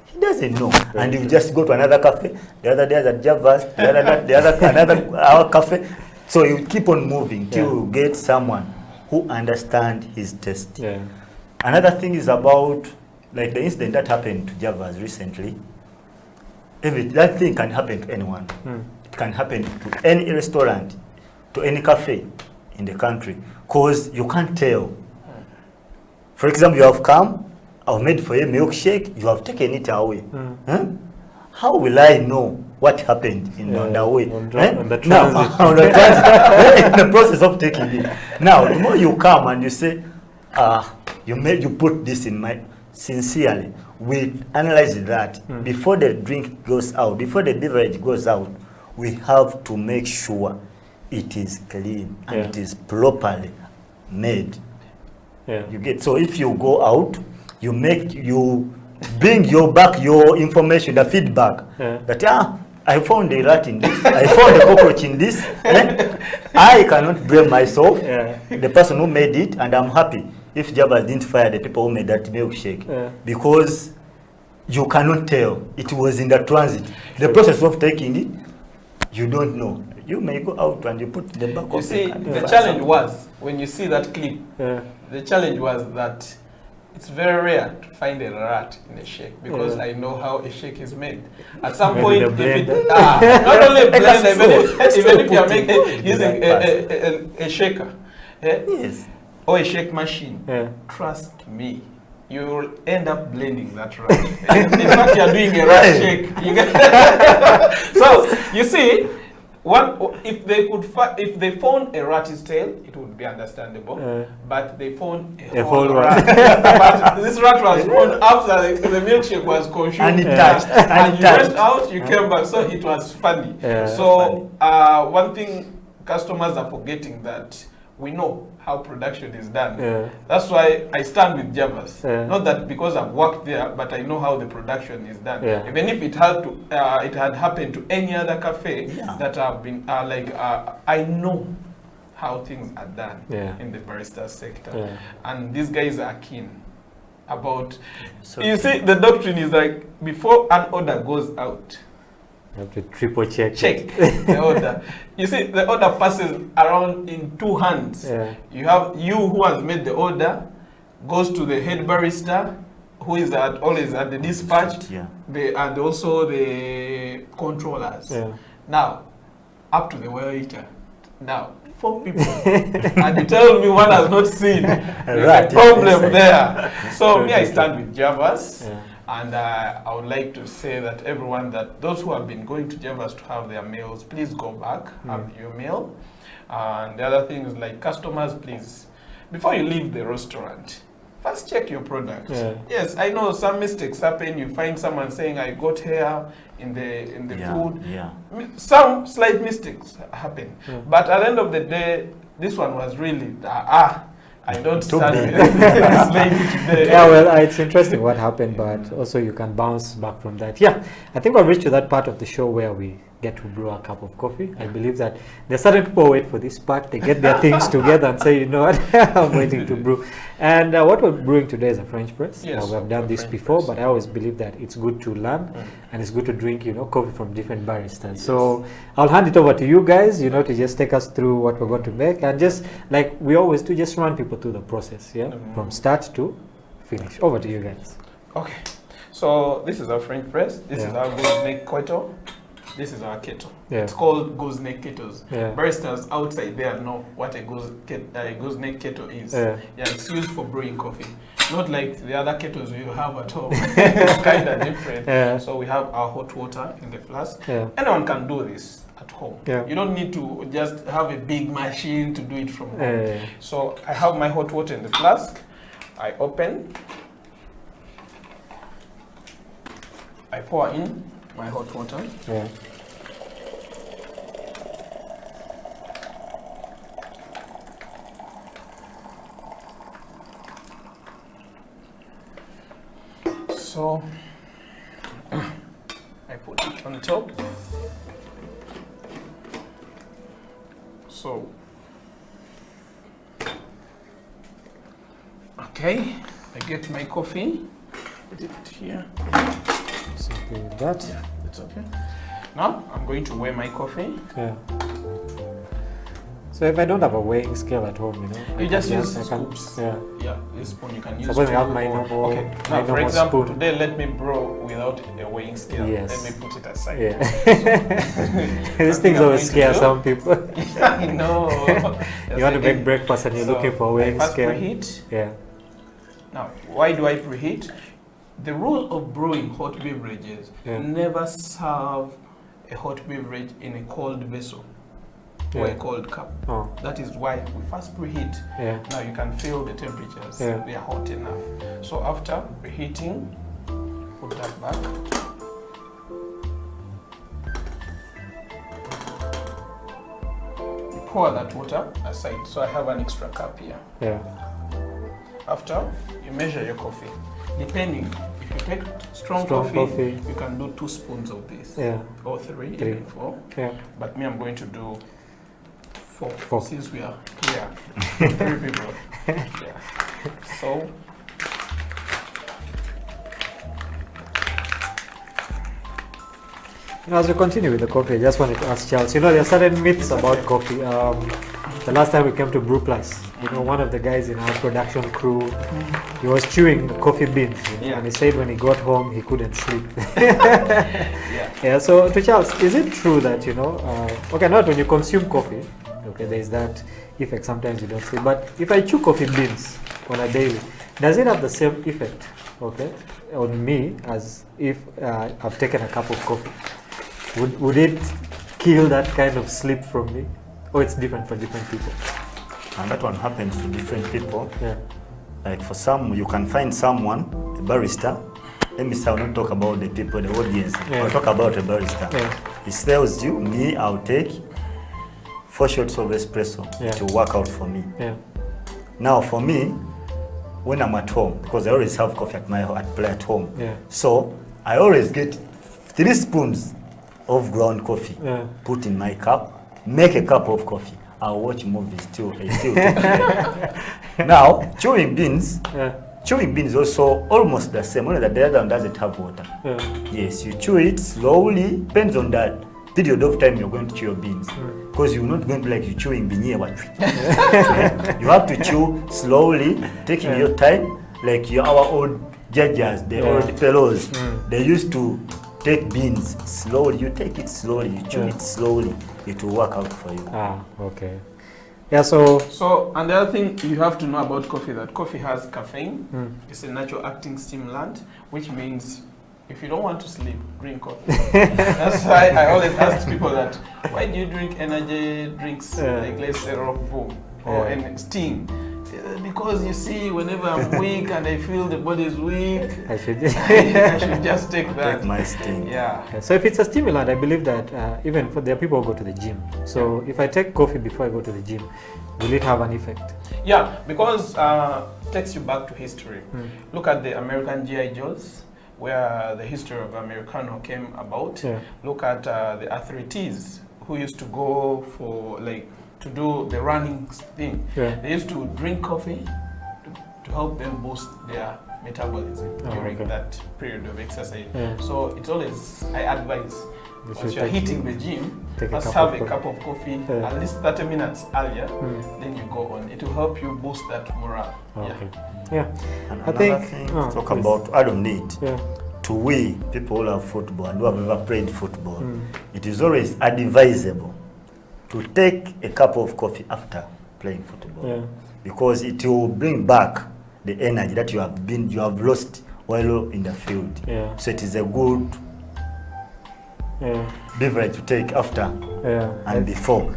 E: he doesn't know, and you just go to another cafe. The other day at Java's, another cafe. So you keep on moving till you get someone who understands his taste. Another thing is about, like the incident that happened to Java's recently. That thing can happen to anyone. It can happen to any restaurant, to any cafe in the country, because you can't tell. For example, you have come, I've made for you a milkshake, you have taken it away. How will I know what happened on the way?
C: On the transit.
E: Now, on the transit, in the process of taking it. Now, tomorrow you come and you say, you put this in my, sincerely, we analyze that before the drink goes out, before the beverage goes out, we have to make sure it is clean and it is properly made. You get, so if you go out, you bring your information, the feedback that I found a rat in this, I found a cockroach in this. I cannot blame myself, the person who made it, and I'm happy if Java didn't fire the people who made that milkshake, because you cannot tell. It was in the transit. The process of taking it, you don't know. You may go out and you put the back
D: you
E: of
D: see,
E: the
D: challenge was, when you see that clip, the challenge was that it's very rare to find a rat in a shake, because I know how a shake is made. At some point, if it, not only a blender, even if you are using a shaker or a shake machine, trust me, you will end up blending that rat. In fact, you are doing a rat shake. You get so you see, if they found a rat's tail, it would be understandable. But they found a whole rat. But this rat was found after the milkshake was consumed. And it touched. And you went out, you came back. So it was funny. So one thing customers are forgetting, that we know how production is done. That's why I stand with Java's. Not that because I've worked there, but I know how the production is done. Even if it had happened to any other cafe that have been I know how things are done in the barista sector, and these guys are keen about. So you see, the doctrine is like, before an order goes out,
C: you have to triple check
D: the order. You see, the order passes around in two hands. You have who has made the order, goes to the head barista, who is always at the dispatch, and also the controllers. Now, up to the waiter. Now, 4 people, and you tell me one has not seen. There's a problem there. So me, I stand with Java's. And I would like to say that those who have been going to Java's to have their meals, please go back, have your meal. And the other thing is, like, customers, please, before you leave the restaurant, first check your product. Yes, I know some mistakes happen. You find someone saying, I got hair in the food. Some slight mistakes happen. But at the end of the day, this one was really, I don't stand with
C: it's interesting what happened, but also you can bounce back from that. I think we've reached to that part of the show where we get to brew a cup of coffee. I believe that there's certain people who wait for this part. They get their things together and say, you know what, I'm waiting to brew. And what we're brewing today is a French press. We have done this before, but I always believe that it's good to learn and it's good to drink, coffee from different baristas. So I'll hand it over to you guys, to just take us through what we're going to make, and just like we always do, just run people through the process, from start to finish. Over to you guys.
D: Okay, so this is our French press. This is our gooseneck kettle. This is our kettle. It's called gooseneck kettles. Baristas outside there know what a gooseneck kettle is. It's used for brewing coffee. Not like the other kettles you have at home. It's kind of different. So we have our hot water in the flask. Anyone can do this at home. You don't need to just have a big machine to do it from home. So I have my hot water in the flask. I open. I pour in my hot water. So I put it on top. So, okay, I get my coffee, put it here.
C: It's okay with that?
D: Yeah, it's okay. Now, I'm going to weigh my coffee.
C: Yeah. So if I don't have a weighing scale at home, you know,
D: you just use scoops.
C: Yeah.
D: Yeah, this spoon you can use.
C: Suppose I have my normal.
D: Okay. Now, for example, today let me brew without a weighing scale.
C: Yes.
D: Let me put it aside.
C: Yeah. These things always scare some people.
D: I know.
C: You want to make breakfast and you're looking for a weighing scale.
D: Preheat.
C: Yeah.
D: Now, why do I preheat? The rule of brewing hot beverages: never serve a hot beverage in a cold vessel. Or a cold cup. Oh. That is why we first preheat. Yeah. Now you can feel the temperatures. Yeah. They are hot enough. So after preheating, put that back. You pour that water aside. So I have an extra cup here. Yeah. After, you measure your coffee. Depending, if you take strong coffee, you can do 2 spoons of this. Yeah. Or 3, even 4. Yeah. But me, I'm going to do 4. Since we are here, 3 people. Yeah. So
C: as we continue with the coffee, I just wanted to ask Charles, you know, there are certain myths about coffee. The last time we came to Brew Plus, you know, one of the guys in our production crew, he was chewing coffee beans, you know, and he said when he got home he couldn't sleep. Yeah. So to Charles, is it true that, you know, okay, not when you consume coffee, okay, there is that effect, sometimes you don't sleep, but if I chew coffee beans on a daily, does it have the same effect, okay, on me as if I've taken a cup of coffee? Would it kill that kind of sleep from me? Or it's different for different people?
E: And that one happens to different people. Yeah. Like for some, you can find someone, a barista. Let me say, I'll not talk about the people, the audience. Yeah. I'll talk about a barista. Yeah. He tells you, me, I'll take 4 shots of espresso to work out for me. Yeah. Now for me, when I'm at home, because I always have coffee at home. Yeah. So I always get 3 spoons of ground coffee, put in my cup, make a cup of coffee. I'll watch movies too. Now, chewing beans also almost the same, only that the other one doesn't have water. Yes, you chew it slowly, depends on that period of time you're going to chew your beans. Because you're not going to like you chewing beans. You have to chew slowly, taking your time, like our old judges, the old fellows, they used to take beans slowly. You take it slowly, you chew it slowly, it will work out for you.
C: Ah, okay. Yeah, so
D: and the other thing you have to know about coffee, that coffee has caffeine. It's a natural acting stimulant, which means if you don't want to sleep, drink coffee. That's why I always ask people that, why do you drink energy drinks, like let's say Rock Boom or Sting? Because you see, whenever I'm weak and I feel the body is weak, I should just take that.
E: Take my Sting.
C: Yeah. So if it's a stimulant, I believe that even for there are people who go to the gym. So if I take coffee before I go to the gym, will it have an effect?
D: Yeah, because it takes you back to history. Look at the American G.I. Joes, where the history of Americano came about. Look at the athletes who used to go for to do the running thing. They used to drink coffee to help them boost their metabolism during that period of exercise. So it's always, I advise, once you're hitting the gym, first have a cup of coffee at least 30 minutes earlier, then you go on. It will help you boost that morale.
E: And another thing to talk about, I don't need to we people who love football and who have ever played football, it is always advisable to take a cup of coffee after playing football, because it will bring back the energy that you have lost while in the field. So it is a good beverage to take after and before.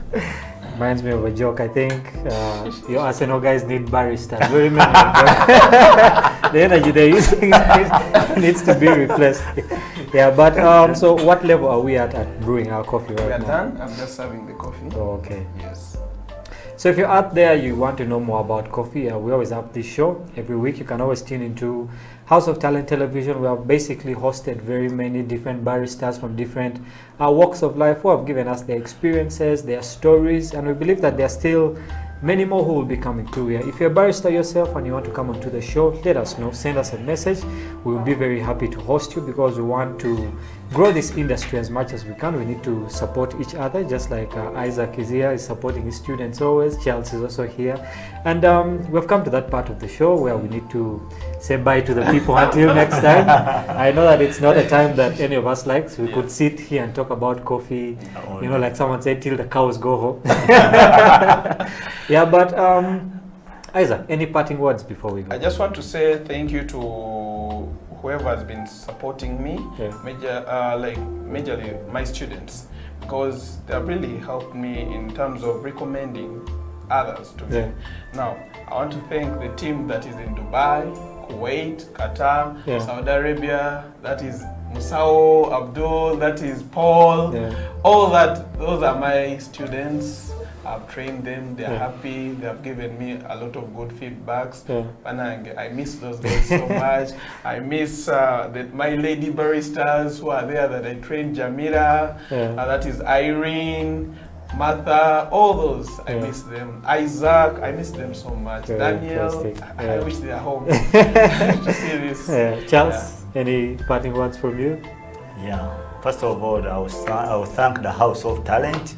C: Reminds me of a joke. I think you Arsenal guys need baristas. Very many. The energy they're using needs to be replaced. But so what level are we at brewing our coffee right now?
D: We are done. I'm just serving the coffee.
C: Oh, okay.
D: Yes.
C: So if you're out there, you want to know more about coffee, we always have this show every week. You can always tune into House of Talent Television. We have basically hosted very many different baristas from different walks of life who have given us their experiences, their stories, and we believe that there are still many more who will be coming through here. If you're a barista yourself and you want to come onto the show, let us know. Send us a message. We will be very happy to host you because we want to grow this industry as much as we can. We need to support each other, just like Isaac is here, is supporting his students always. Charles is also here. And we've come to that part of the show where we need to say bye to the people until next time. I know that it's not a time that any of us likes. We could sit here and talk about coffee, you know, like someone said, till the cows go home. Yeah, but Isaac, any parting words before we go?
D: I just want to say thank you to whoever has been supporting me, majorly my students, because they have really helped me in terms of recommending others to me. Now, I want to thank the team that is in Dubai, Kuwait, Qatar, Saudi Arabia, that is Musao, Abdul, that is Paul, all that, those are my students. I've trained them, they're happy, they have given me a lot of good feedbacks. I miss those guys so much. I miss my lady baristas who are there that I trained, Jamila, that is Irene, Martha, all those, I miss them. Isaac, I miss them so much. Daniel, I wish they are home to see this.
C: Charles, any parting words from you?
E: Yeah, first of all, I will thank the House of Talent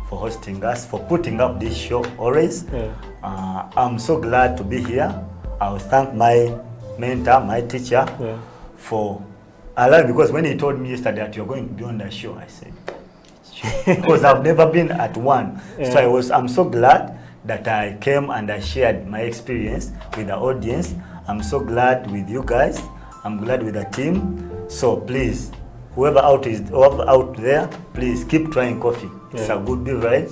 E: for hosting us, for putting up this show always. I'm so glad to be here. I will thank my mentor, my teacher, for allowing, because when he told me yesterday that you're going to be on the show, I said, because I've never been at one. So I'm so glad that I came and I shared my experience with the audience. I'm so glad with you guys. I'm glad with the team. So please, whoever out there, please keep trying coffee. It's a good beverage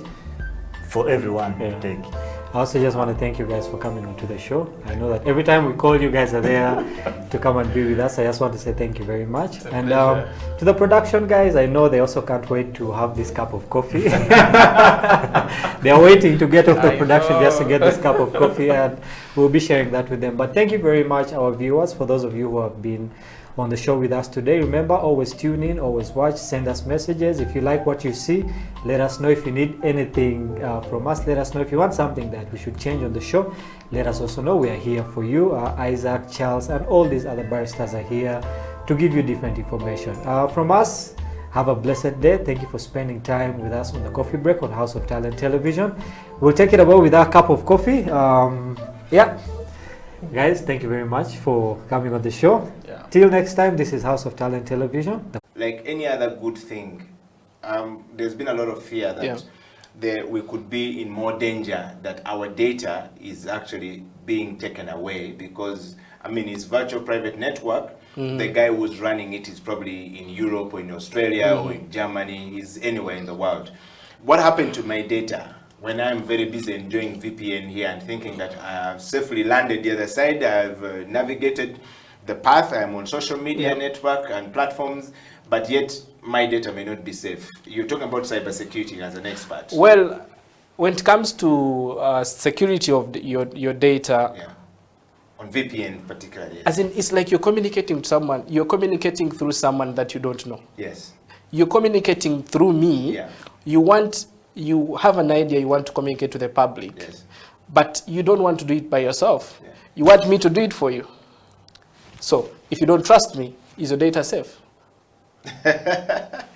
E: for everyone to take.
C: I also just want to thank you guys for coming onto the show. I know that every time we call, you guys are there to come and be with us. I just want to say thank you very much. And to the production guys, I know they also can't wait to have this cup of coffee. They are waiting to get off the production just to get this cup of coffee, and we'll be sharing that with them. But thank you very much, our viewers, for those of you who have been on the show with us today. Remember, always tune in, always watch, send us messages. If you like what you see, let us know. If you need anything from us, let us know. If you want something that we should change on the show, let us also know. We are here for you. Isaac, Charles, and all these other baristas are here to give you different information. From us, have a blessed day. Thank you for spending time with us on the Coffee Break on House of Talent Television. We'll take it away with our cup of coffee. Guys, thank you very much for coming on the show. Till next time, this is House of Talent Television.
B: Like any other good thing, there's been a lot of fear that we could be in more danger, that our data is actually being taken away, because, I mean, it's virtual private network. The guy who's running it is probably in Europe or in Australia or in Germany, he's anywhere in the world. What happened to my data? When I'm very busy enjoying VPN here and thinking that I have safely landed the other side, I've navigated the path, I'm on social media network and platforms, but yet my data may not be safe. You're talking about cybersecurity as an expert.
F: Well, when it comes to security of your data,
B: on VPN particularly,
F: as in, it's like you're communicating with someone, you're communicating through someone that you don't know.
B: Yes.
F: You're communicating through me. You have an idea you want to communicate to the public, but you don't want to do it by yourself. You want me to do it for you. So if you don't trust me, is your data safe?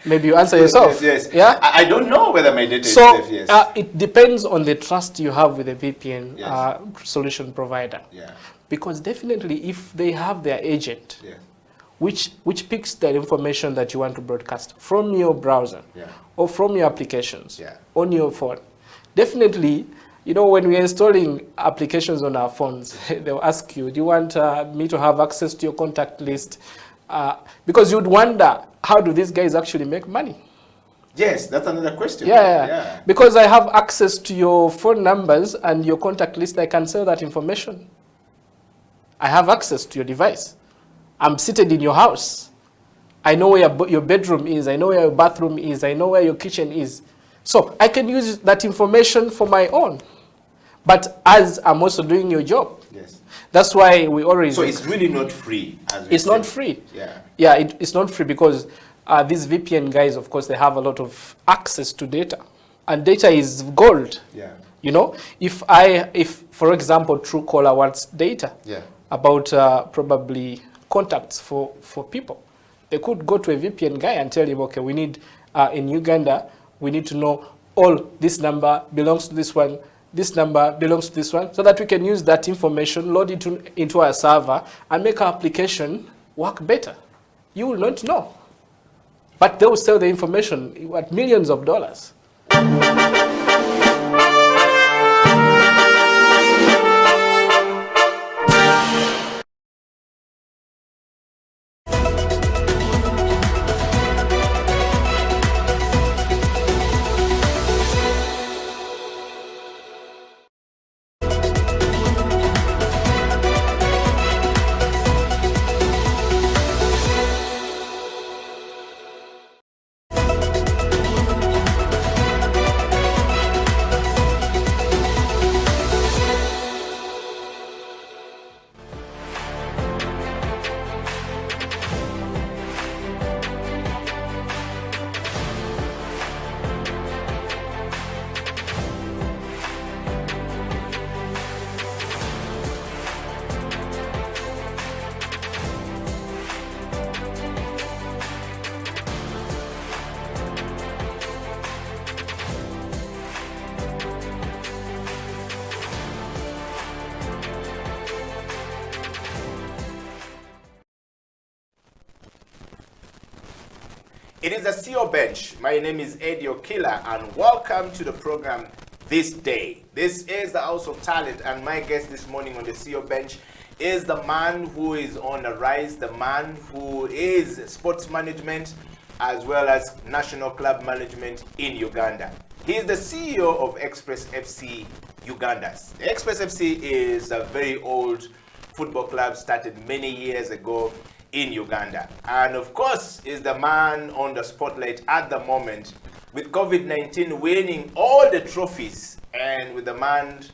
F: Maybe you answer yourself.
B: Yeah? I don't know whether my data is safe,
F: it depends on the trust you have with the VPN solution provider. Because definitely if they have their agent, which picks the information that you want to broadcast from your browser or from your applications on your phone. Definitely, you know, when we're installing applications on our phones, they'll ask you, do you want me to have access to your contact list? Because you'd wonder, how do these guys actually make money?
B: Yes, that's another question.
F: Because I have access to your phone numbers and your contact list, I can sell that information. I have access to your device. I'm seated in your house. I know where your bedroom is. I know where your bathroom is. I know where your kitchen is. So I can use that information for my own. But as I'm also doing your job.
B: Yes.
F: That's why we always...
B: So it's really not free.
F: It's not free.
B: Yeah.
F: Yeah, it's not free because these VPN guys, of course, they have a lot of access to data. And data is gold.
B: Yeah.
F: You know, if for example, Truecaller wants data about probably contacts for people, they could go to a VPN guy and tell him, okay, we need, in Uganda, we need to know all this number belongs to this one, this number belongs to this one, so that we can use that information, load it into our server, and make our application work better. You will not know. But they will sell the information at millions of dollars.
B: It is the CEO Bench. My name is Eddie Okila, and welcome to the program this day. This is the House of Talent, and my guest this morning on the CEO Bench is the man who is on the rise, the man who is sports management as well as national club management in Uganda. He is the CEO of Express FC Uganda. The Express FC is a very old football club started many years ago in Uganda, and of course is the man on the spotlight at the moment with COVID-19 winning all the trophies, and with the man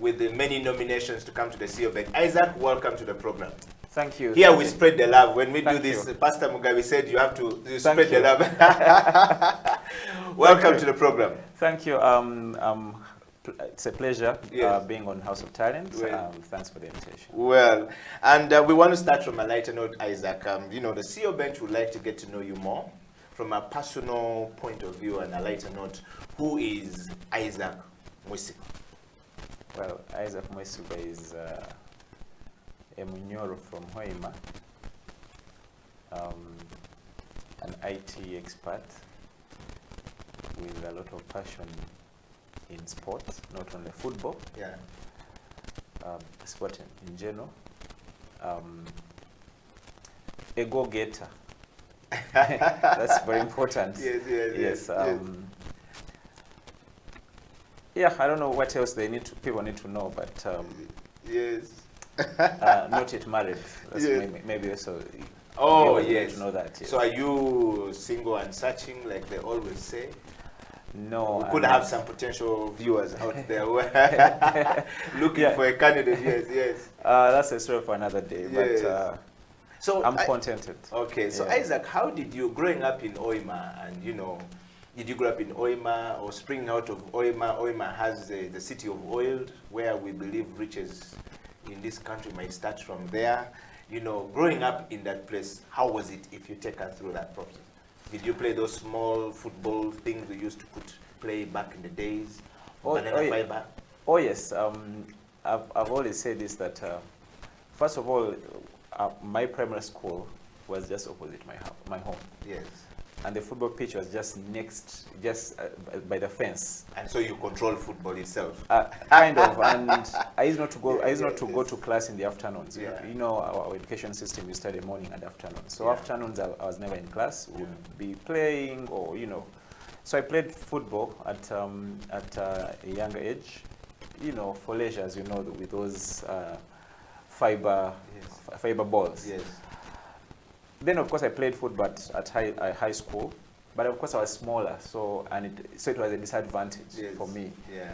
B: with the many nominations to come to the CEO Bench. Isaac, welcome to the program.
A: Thank you.
B: Here we spread the love. When we do this,
A: you.
B: Pastor Mugabe said you have to spread the love. Welcome to the program.
A: Thank you. It's a pleasure being on House of Talent.
B: Well,
A: thanks for the invitation.
B: Well, and we want to start from a lighter note, Isaac. You know, the CEO Bench would like to get to know you more from a personal point of view and a lighter note. Who is Isaac Mwesiga?
A: Well, Isaac Mwesiga is a Munyoro from Hoima, an IT expert with a lot of passion in sports, not only football, sport in general. A go-getter. That's very important.
B: Yes.
A: Yeah, I don't know what else people need to know, but
B: yes.
A: Not yet married. That's maybe also.
B: Oh, yes.
A: To know that. Yes.
B: So are you single and searching, like they always say?
A: No.
B: We could have some potential viewers out there looking for a candidate. Yes.
A: That's a story for another day.
B: Yes.
A: But so I'm contented.
B: Okay. So Isaac, how did you, growing up in Hoima, and you know, did you grow up in Hoima or spring out of Hoima? Hoima has the city of oil, where we believe riches in this country might start from there. You know, growing up in that place, how was it, if you take us through that process? Did you play those small football things we used to play back in the days? Fiber?
A: Oh yes. I've always said this, that first of all, my primary school was just opposite my home.
B: Yes.
A: And the football pitch was just next, by the fence.
B: And so you control football itself.
A: Kind of. And I used not to go to class in the afternoons. You know, our education system, we study morning and afternoon. So afternoons, I was never in class. Would be playing, or you know. So I played football at a younger age. You know, for leisure, as you know, with those fiber balls.
B: Yes.
A: Then of course I played football at high school, but of course I was smaller, so it was a disadvantage for me.
B: Yeah.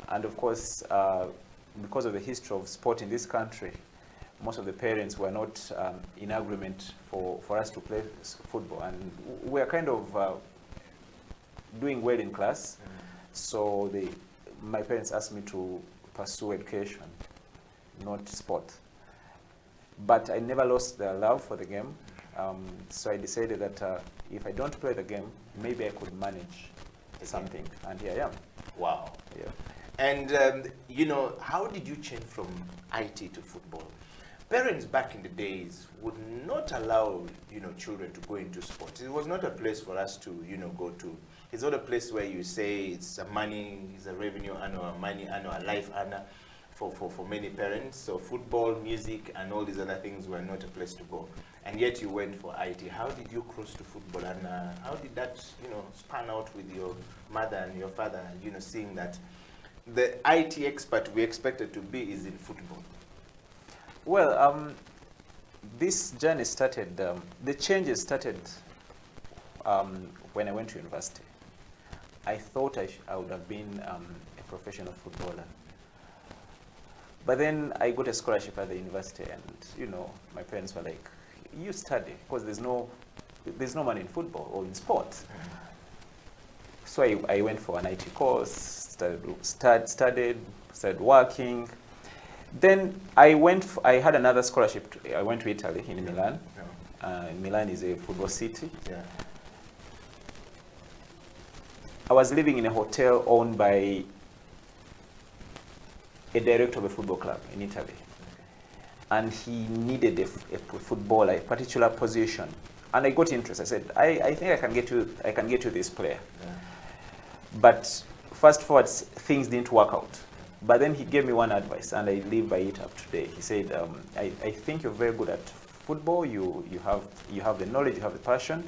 A: And of course, because of the history of sport in this country, most of the parents were not in agreement for us to play football. And we are kind of doing well in class. So my parents asked me to pursue education, not sport. But I never lost the love for the game. So I decided that if I don't play the game, maybe I could manage something. And here I am.
B: Wow.
A: Yeah.
B: And, you know, how did you change from IT to football? Parents back in the days would not allow, you know, children to go into sports. It was not a place for us to, you know, go to. It's not a place where you say it's a money, it's a revenue earner, a money earner, a life earner for many parents. So football, music, and all these other things were not a place to go. And yet you went for IT. How did you cross to football? And how did that, you know, span out with your mother and your father, you know, seeing that the IT expert we expected to be is in football?
A: Well, this journey started, the changes started when I went to university. I thought I would have been a professional footballer. But then I got a scholarship at the university, and, you know, my parents were like, you study, because there's no money in football or in sports. So I went for an IT course, studied, started working. Then I had another scholarship. I went to Italy, in Milan. Milan is a football city.
B: Yeah.
A: I was living in a hotel owned by a director of a football club in Italy. And he needed a footballer, a particular position. And I got interested. I said, I think I can get you this player.
B: Yeah.
A: But fast forward, things didn't work out. But then he gave me one advice, and I live by it up today. He said, I think you're very good at football. You have the knowledge, you have the passion.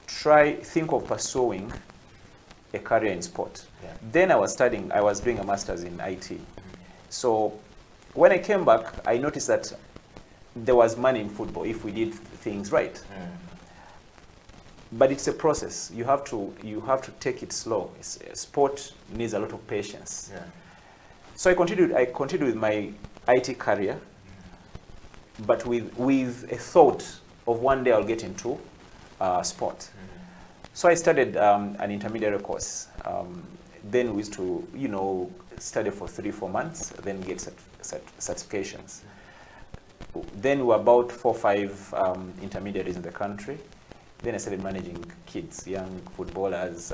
A: Think of pursuing a career in sport.
B: Yeah.
A: Then I was doing a master's in IT. So when I came back, I noticed that there was money in football if we did things right. But it's a process. You have to take it slow. Sport needs a lot of patience.
B: Yeah.
A: So I continued with my IT career, but with a thought of one day I'll get into sport. So I studied an intermediate course. Then we used to, you know, study for 3-4 months, then get certifications. Then we were about 4 or 5 intermediaries in the country. Then I started managing kids, young footballers,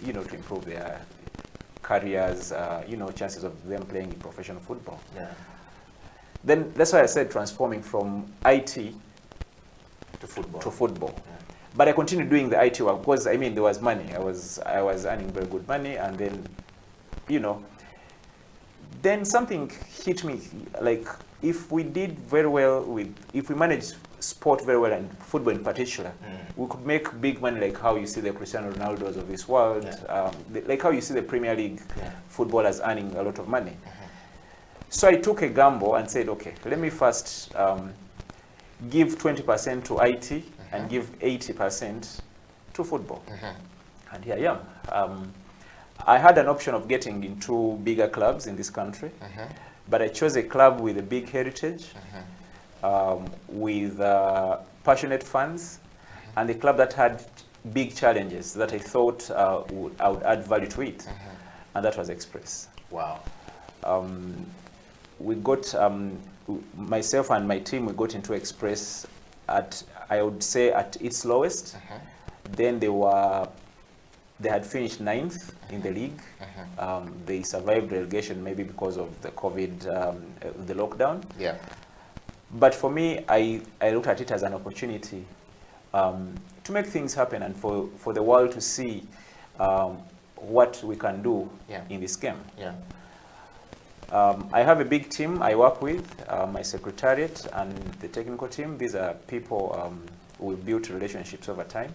A: you know, to improve their careers, you know, chances of them playing in professional football.
B: Yeah.
A: Then that's why I said transforming from IT
B: to football.
A: Yeah. But I continued doing the IT work because, I mean, there was money. I was earning very good money, and then, you know, then something hit me, like, if we did very well if we managed sport very well, and football in particular, we could make big money, like how you see the Cristiano Ronaldos of this world, like how you see the Premier League footballers earning a lot of money. So I took a gamble and said, okay, let me first give 20% to IT and give 80% to football. And here I am. I had an option of getting into bigger clubs in this country, but I chose a club with a big heritage, with passionate fans, and a club that had big challenges that I thought I would add value to it, and that was Express.
B: Wow.
A: We got, myself and my team, we got into Express I would say at its lowest. Then they had finished 9th in the league. They survived relegation maybe because of the COVID, the lockdown.
B: Yeah.
A: But for me, I looked at it as an opportunity to make things happen and for the world to see what we can do in this game.
B: Yeah.
A: I have a big team I work with, my secretariat and the technical team. These are people we've built relationships over time.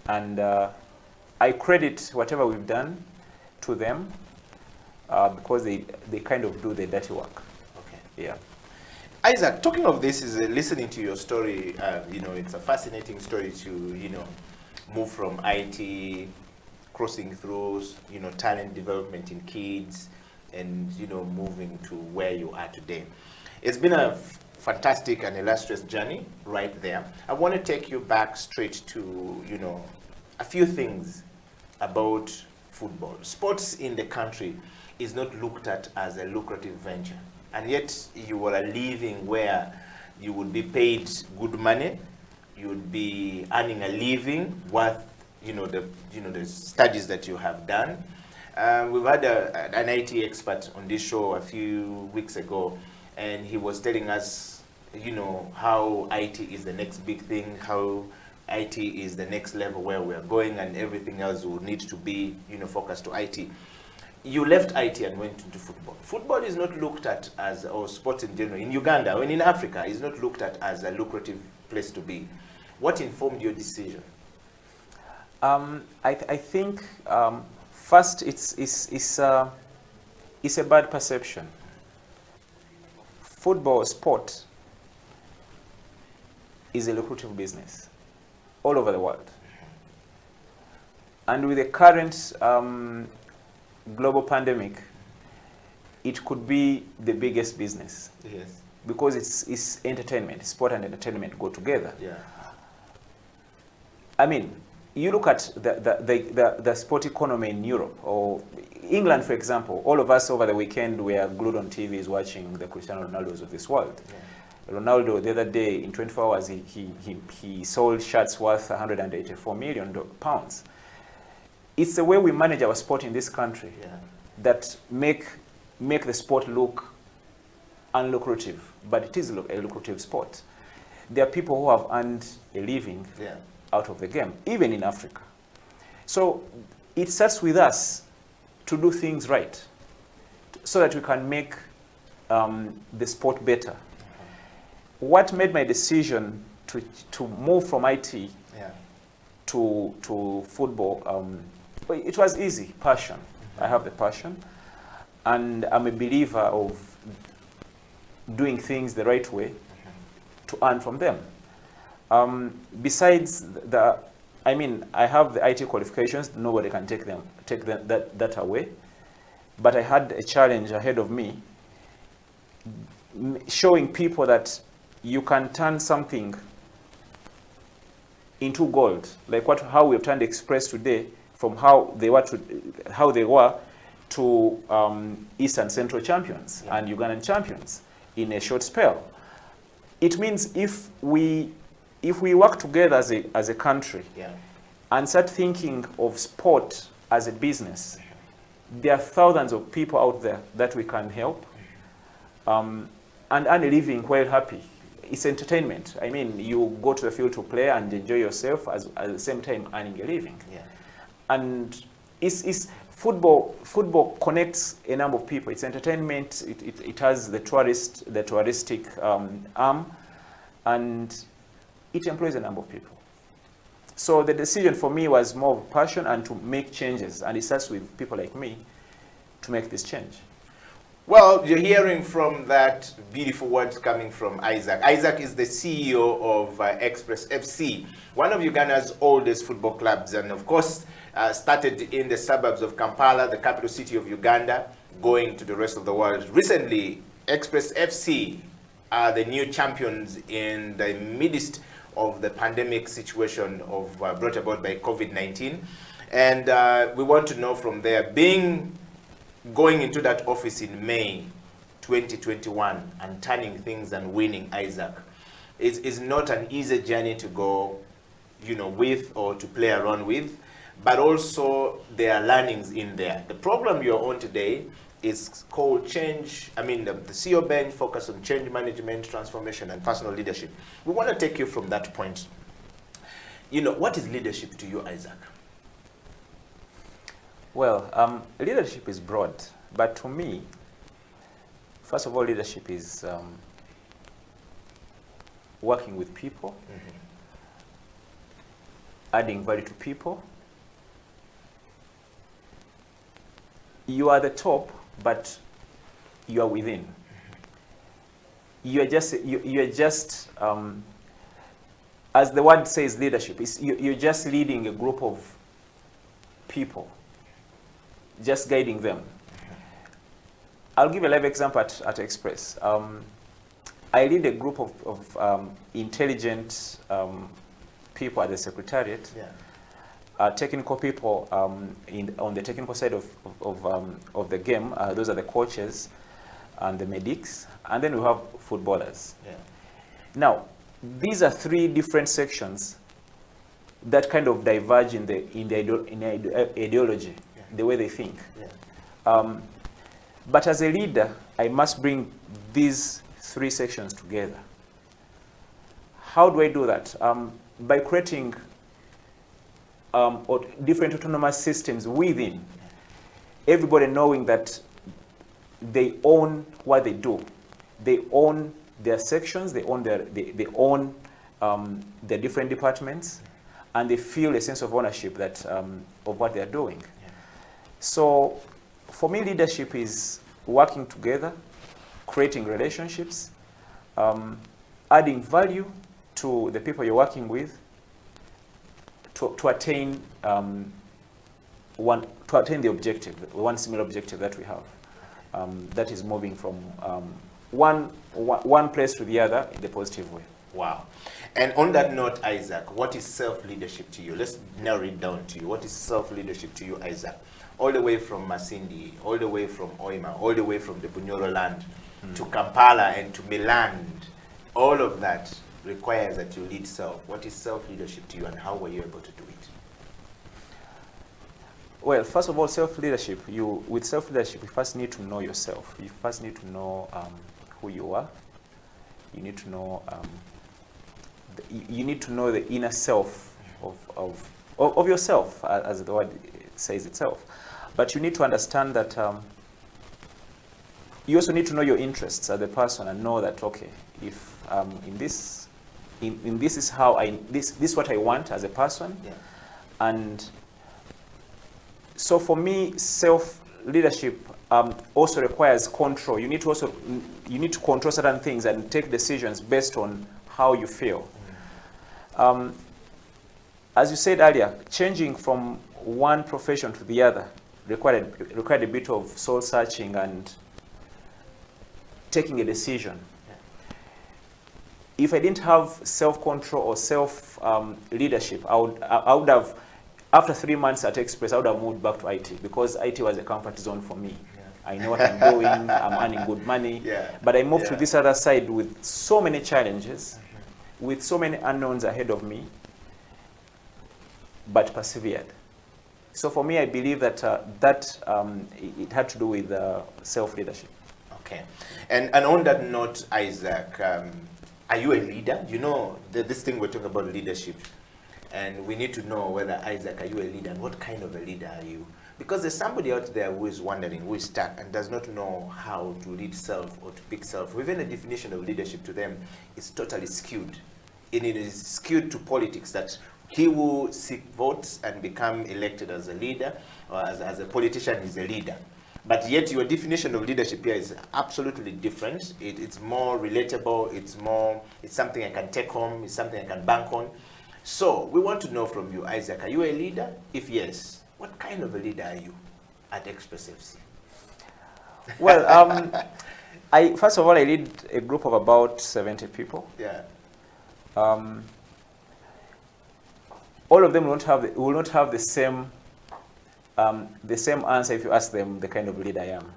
A: And I credit whatever we've done to them because they kind of do the dirty work.
B: Okay.
A: Yeah.
B: Isaac, talking of this, is listening to your story, you know, it's a fascinating story to, you know, move from IT, crossing through, talent development in kids and, moving to where you are today. It's been a fantastic and illustrious journey right there. I want to take you back straight to, a few things about football. Sports in the country is not looked at as a lucrative venture, and yet you are living where you would be paid good money, you would be earning a living worth, the studies that you have done. We've had an IT expert on this show a few weeks ago, and he was telling us, how IT is the next big thing, how IT is the next level where we're going, and everything else will need to be, focused to IT. You left IT and went into football. Football is not looked at as, or sports in general, in Uganda or in Africa, is not looked at as a lucrative place to be. What informed your decision?
A: I think first it's a bad perception. Football sport is a lucrative business all over the world, and with the current global pandemic, it could be the biggest business.
B: Yes.
A: Because it's entertainment. Sport and entertainment go together.
B: Yeah.
A: I mean, you look at the sport economy in Europe or England, for example. All of us over the weekend were glued on TVs watching the Cristiano Ronaldos of this world. Yeah. Ronaldo, the other day, in 24 hours, he sold shirts worth £184 million. It's the way we manage our sport in this country that make the sport look unlucrative, but it is a lucrative sport. There are people who have earned a living out of the game, even in Africa. So it starts with us to do things right so that we can make the sport better. What made my decision to move from IT to football, it was easy, passion. I have the passion, and I'm a believer of doing things the right way to earn from them. Besides I have the IT qualifications. Nobody can take that away. But I had a challenge ahead of me, showing people that you can turn something into gold, like how we have turned Express today from how they were to Eastern Central champions and Ugandan champions in a short spell. It means if we work together as a country and start thinking of sport as a business, there are thousands of people out there that we can help and earn a living while happy. It's entertainment. I mean, you go to the field to play and enjoy yourself at the same time earning a living. Yeah. And football connects a number of people. It's entertainment. It has the touristic arm, and it employs a number of people. So the decision for me was more of passion and to make changes, and it starts with people like me to make this change.
B: Well, you're hearing from that beautiful words coming from Isaac. Isaac is the CEO of Express FC, one of Uganda's oldest football clubs, and of course started in the suburbs of Kampala, the capital city of Uganda, going to the rest of the world. Recently, Express FC are the new champions in the midst of the pandemic situation brought about by COVID-19. And we want to know from there, going into that office in May 2021 and turning things and winning, Isaac, is not an easy journey to go, with or to play around with, but also there are learnings in there. The program you're on today is called Change. I mean, the CEO bench focus on change management, transformation, and personal leadership. We want to take you from that point. What is leadership to you, Isaac?
A: Well, leadership is broad, but to me, first of all, leadership is working with people, adding value to people. You are the top, but you are within. You are just, as the word says, leadership. You're just leading a group of people, just guiding them. I'll give a live example at Express. I lead a group of intelligent people at the Secretariat, technical people on the technical side of the game. Those are the coaches and the medics, and then we have footballers. Yeah. Now, these are three different sections that kind of diverge in the ideology, the way they think. Yeah. But as a leader, I must bring these three sections together. How do I do that? By creating different autonomous systems within, everybody knowing that they own what they do. They own their sections, they own their different departments, and they feel a sense of ownership that of what they are doing. Yeah. So for me, leadership is working together, creating relationships, adding value to the people you're working with to attain the objective, one similar objective that we have, that is moving from one place to the other in the positive way.
B: Wow. And on that note, Isaac, what is self-leadership to you? Let's narrow it down to you. What is self-leadership to you, Isaac? All the way from Masindi, all the way from Oima, all the way from the Bunyoro land to Kampala and to Milan, all of that requires that you lead self. What is self-leadership to you, and how were you able to do it?
A: Well, first of all, self-leadership, with self-leadership, you first need to know yourself. You first need to know who you are. You need to know you need to know the inner self of yourself, as the word says itself. But you need to understand that you also need to know your interests as a person and know that, okay, if in this is how this is what I want as a person. Yeah. And so for me, self-leadership also requires control. You need to control certain things and take decisions based on how you feel. As you said earlier, changing from one profession to the other required a bit of soul searching and taking a decision. If I didn't have self-control or self-leadership, I would have, after 3 months at Express, I would have moved back to IT because IT was a comfort zone for me. Yeah. I know what I'm doing, I'm earning good money. Yeah. But I moved to this other side with so many challenges, with so many unknowns ahead of me, but persevered. So for me, I believe that it had to do with self-leadership.
B: Okay. And on that note, Isaac, are you a leader? You know, this thing we're talking about leadership. And we need to know whether, Isaac, are you a leader, and what kind of a leader are you? Because there's somebody out there who is wondering, who is stuck, and does not know how to lead self or to pick self. Even the definition of leadership to them is totally skewed. It is skewed to politics, that he will seek votes and become elected as a leader, or as a politician is a leader. But yet your definition of leadership here is absolutely different. It's more relatable, it's something I can take home, it's something I can bank on. So we want to know from you, Isaac, are you a leader? If yes, what kind of a leader are you at Express FC?
A: Well, first of all, I lead a group of about 70 people. Yeah. All of them will not have the same answer if you ask them the kind of leader I am.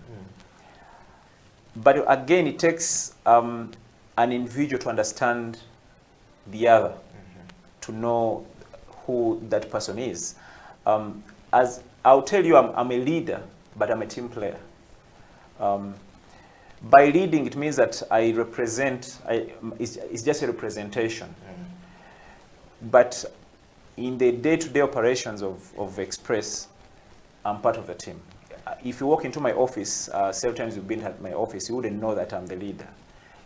A: But again, it takes an individual to understand the other, to know who that person is. As I'll tell you, I'm a leader, but I'm a team player. By leading, it means that I represent, it's just a representation. But in the day-to-day operations of Express, I'm part of the team. If you walk into my office, several times you've been at my office, you wouldn't know that I'm the leader.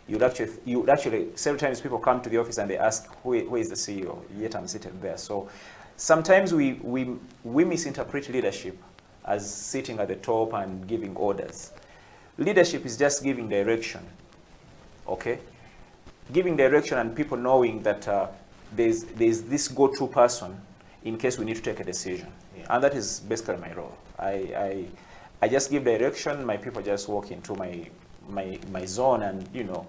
A: You'd actually, several times people come to the office and they ask, who is the CEO? Yet I'm seated there. So sometimes we misinterpret leadership as sitting at the top and giving orders. Leadership is just giving direction, okay? Giving direction and people knowing that there's this go-to person.
G: in case we need to take a decision. And that is basically my role. I just give direction, my people just walk into my zone and, you know,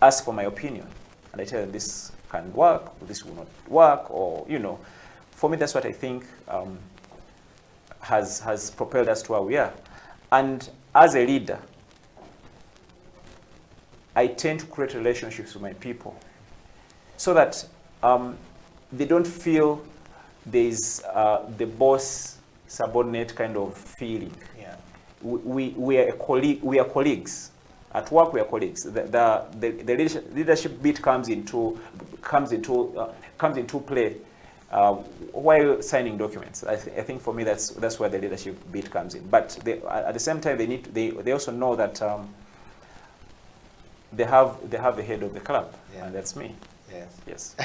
G: ask for my opinion. And I tell them this can work, this will not work, or, you know, for me that's what I think has propelled us to where we are. And as a leader, I tend to create relationships with my people so that they don't feel there's the boss subordinate kind of feeling.
B: Yeah.
G: We are a colleague. We are colleagues. At work, we are colleagues. The leadership bit comes into play while signing documents. I think for me that's where the leadership bit comes in. But at the same time, they also know that they have the head of the club, and that's me. Yes.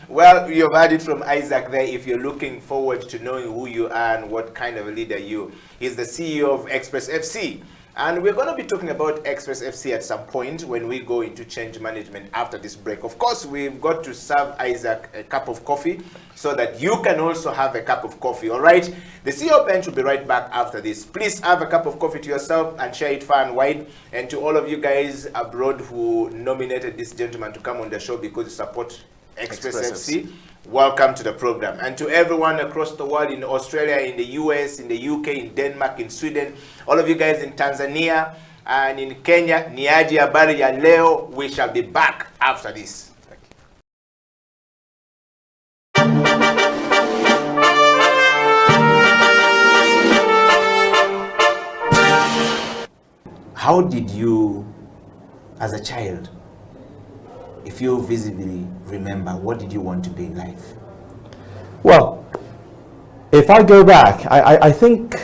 B: Well, you've heard it from Isaac there. If you're looking forward to knowing who you are and what kind of a leader he's the CEO of Express FC. And we're going to be talking about Express FC at some point when we go into change management after this break. Of course, we've got to serve Isaac a cup of coffee so that you can also have a cup of coffee, all right? The CEO bench will be right back after this. Please have a cup of coffee to yourself and share it far and wide. And to all of you guys abroad who nominated this gentleman to come on the show because you support Express FC, welcome to the program. And to everyone across the world, in Australia, in the US, in the UK, in Denmark, in Sweden, all of you guys in Tanzania and in Kenya, Niaji habari ya leo, we shall be back after this. How did you, as a child, if you visibly remember, what did you want to be in life?
H: Well, if I go back, I think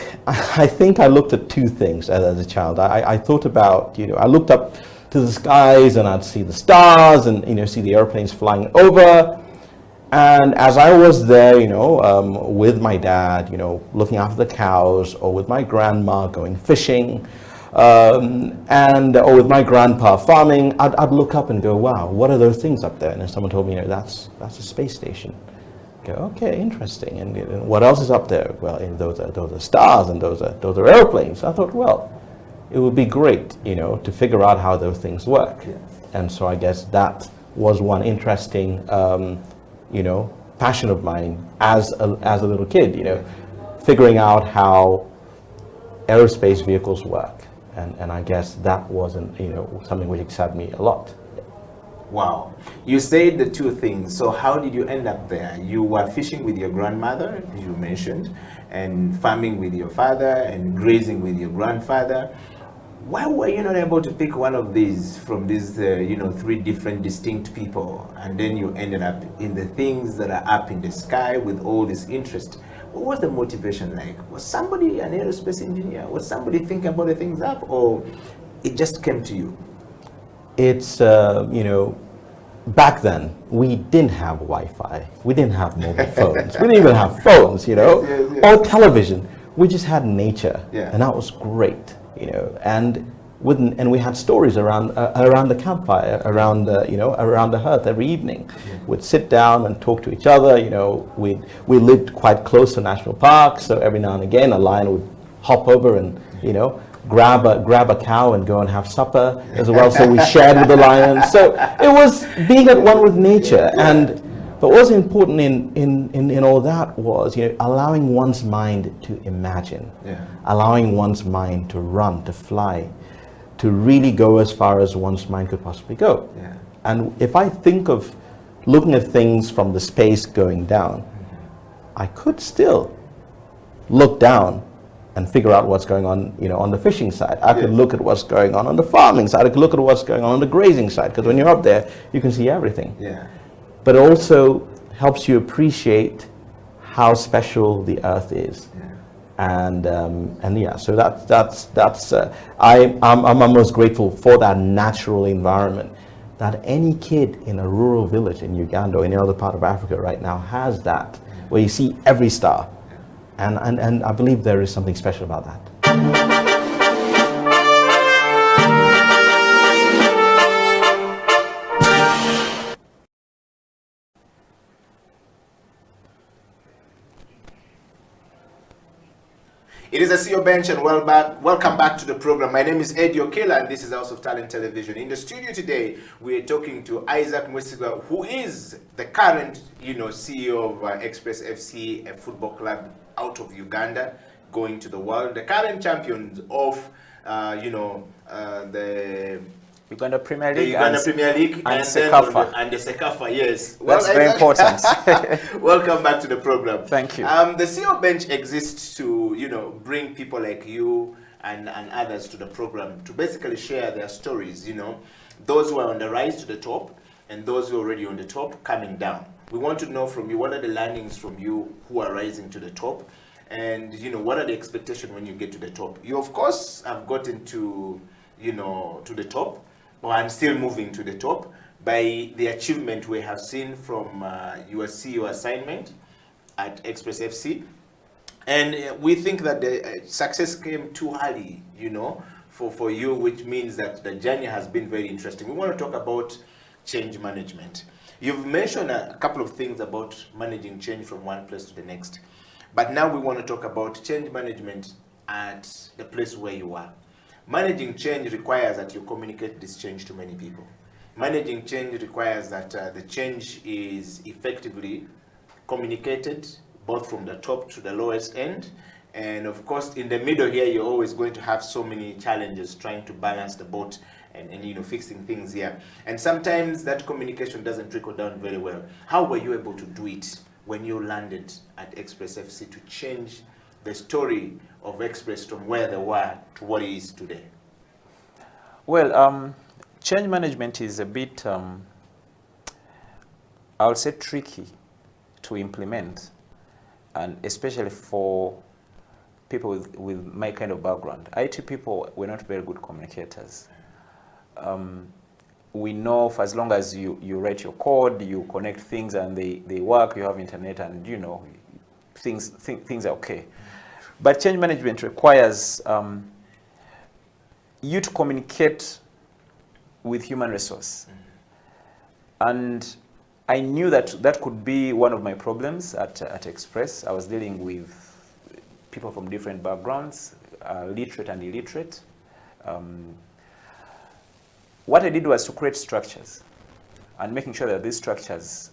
H: I looked at two things as a child. I thought about, I looked up to the skies and I'd see the stars and, see the airplanes flying over. And as I was there, with my dad, looking after the cows, or with my grandma going fishing, or with my grandpa farming, I'd look up and go, wow, what are those things up there? And then someone told me, that's a space station. Go, okay, interesting. And what else is up there? Well, those are stars, and those are airplanes. I thought, well, it would be great, to figure out how those things work. Yeah. And so I guess that was one interesting, passion of mine as a little kid, figuring out how aerospace vehicles work. And I guess that wasn't, something which excited me a lot.
B: Wow. You said the two things. So how did you end up there? You were fishing with your grandmother, you mentioned, and farming with your father, and grazing with your grandfather. Why were you not able to pick one of these from these, three different distinct people, and then you ended up in the things that are up in the sky with all this interest? What was the motivation like? Was somebody an aerospace engineer? Was somebody thinking about the things up, or it just came to you?
H: It's, back then, we didn't have Wi-Fi. We didn't have mobile phones. We didn't even have phones, yes. Or television. We just had nature, and that was great, And we had stories around the campfire, around the hearth every evening. We'd sit down and talk to each other. We lived quite close to national parks, so every now and again a lion would hop over and grab a cow and go and have supper as well. So we shared with the lion. So it was being at one with nature. But what's important in all that was allowing one's mind to imagine, allowing one's mind to run, to fly, to really go as far as one's mind could possibly go. Yeah. And if I think of looking at things from the space going down, I could still look down and figure out what's going on, on the fishing side. I could look at what's going on the farming side. I could look at what's going on the grazing side, because when you're up there, you can see everything. Yeah. But it also helps you appreciate how special the earth is. Yeah. So that's I'm most grateful for that natural environment that any kid in a rural village in Uganda or any other part of Africa right now has, that where you see every star, and I believe there is something special about that.
B: is the CEO Bench, and welcome back to the program. My name is Eddie Okela, and this is House of Talent Television. In the studio today, we are talking to Isaac Mwesigwa, who is the current, CEO of Express FC, a football club out of Uganda, going to the world. The current champions of, the
G: Uganda Premier League,
B: and
G: Sekafa.
B: And the Sekafa, yes.
G: That's very important.
B: Welcome back to the program.
G: Thank you.
B: The CEO Bench exists to, bring people like you and others to the program to basically share their stories, those who are on the rise to the top and those who are already on the top coming down. We want to know from you, what are the learnings from you who are rising to the top? And, what are the expectations when you get to the top? You, of course, have gotten to, to the top. Or I'm still moving to the top by the achievement we have seen from your CEO assignment at Express FC. And we think that the success came too early, for you, which means that the journey has been very interesting. We want to talk about change management. You've mentioned a couple of things about managing change from one place to the next. But now we want to talk about change management at the place where you are. Managing change requires that you communicate this change to many people. Managing change requires that the change is effectively communicated both from the top to the lowest end. And of course, in the middle here, you're always going to have so many challenges trying to balance the boat and fixing things here. And sometimes that communication doesn't trickle down very well. How were you able to do it when you landed at Express FC to change the story of Express from where they were to what it is today?
G: Well, change management is a bit, I would say, tricky to implement, and especially for people with my kind of background. IT people were not very good communicators. We know for as long as you write your code, you connect things and they work, you have internet, and things are okay. But change management requires you to communicate with human resource. And I knew that could be one of my problems at Express. I was dealing with people from different backgrounds, literate and illiterate. What I did was to create structures and making sure that these structures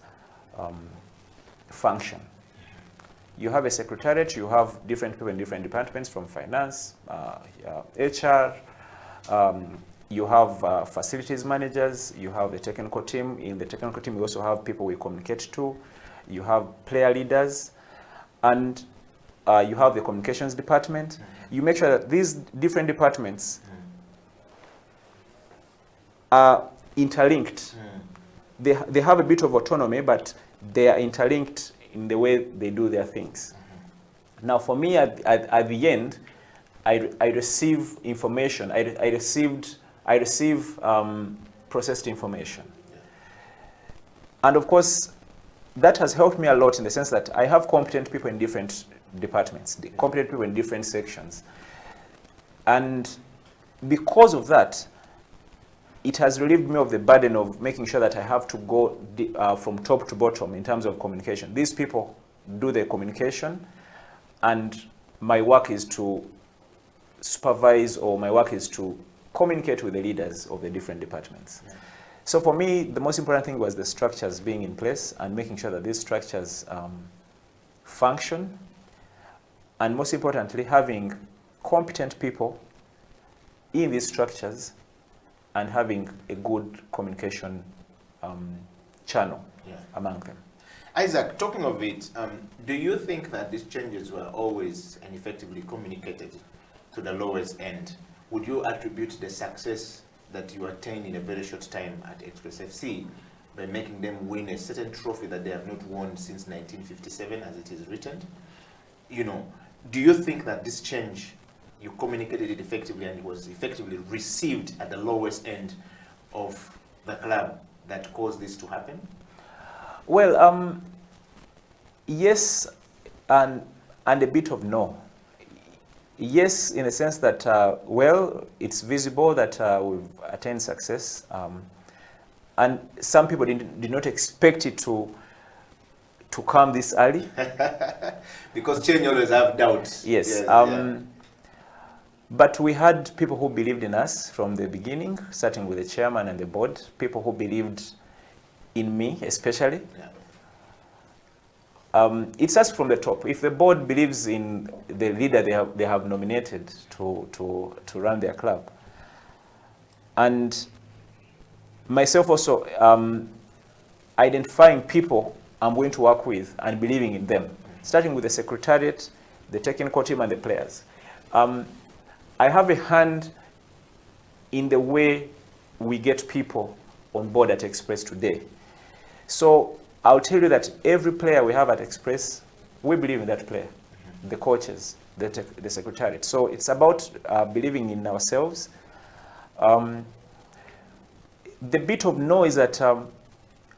G: function. You have a secretariat, you have different people in different departments, from finance, HR, you have facilities managers, you have the technical team. In the technical team, we also have people we communicate to. You have player leaders, and you have the communications department. You make sure that these different departments are interlinked. They have a bit of autonomy, but they are interlinked in the way they do their things. Now, for me, at the end, I receive information. I receive processed information. And of course, that has helped me a lot in the sense that I have competent people in different departments, competent people in different sections. And because of that, it has relieved me of the burden of making sure that I have to go from top to bottom in terms of communication. These people do the communication, and my work is to supervise, or my work is to communicate with the leaders of the different departments. Yeah. So for me, the most important thing was the structures being in place and making sure that these structures function, and most importantly, having competent people in these structures and having a good communication channel among them.
B: Isaac, talking of it, do you think that these changes were always and effectively communicated to the lowest end? Would you attribute the success that you attained in a very short time at Express FC by making them win a certain trophy that they have not won since 1957, as it is written? Do you think that this change, you communicated it effectively and it was effectively received at the lowest end of the club that caused this to happen?
G: Well, yes, and a bit of no. Yes, in the sense that, well, it's visible that we've attained success. And some people did not expect it to come this early.
B: Because change always have doubts.
G: Yes. But we had people who believed in us from the beginning, starting with the chairman and the board, people who believed in me especially. Yeah. It starts from the top. If the board believes in the leader they have nominated to run their club, and myself also identifying people I'm going to work with and believing in them, starting with the secretariat, the technical team, and the players. I have a hand in the way we get people on board at Express today. So I'll tell you that every player we have at Express, we believe in that player, the coaches, the secretariat. So it's about believing in ourselves. The bit of noise that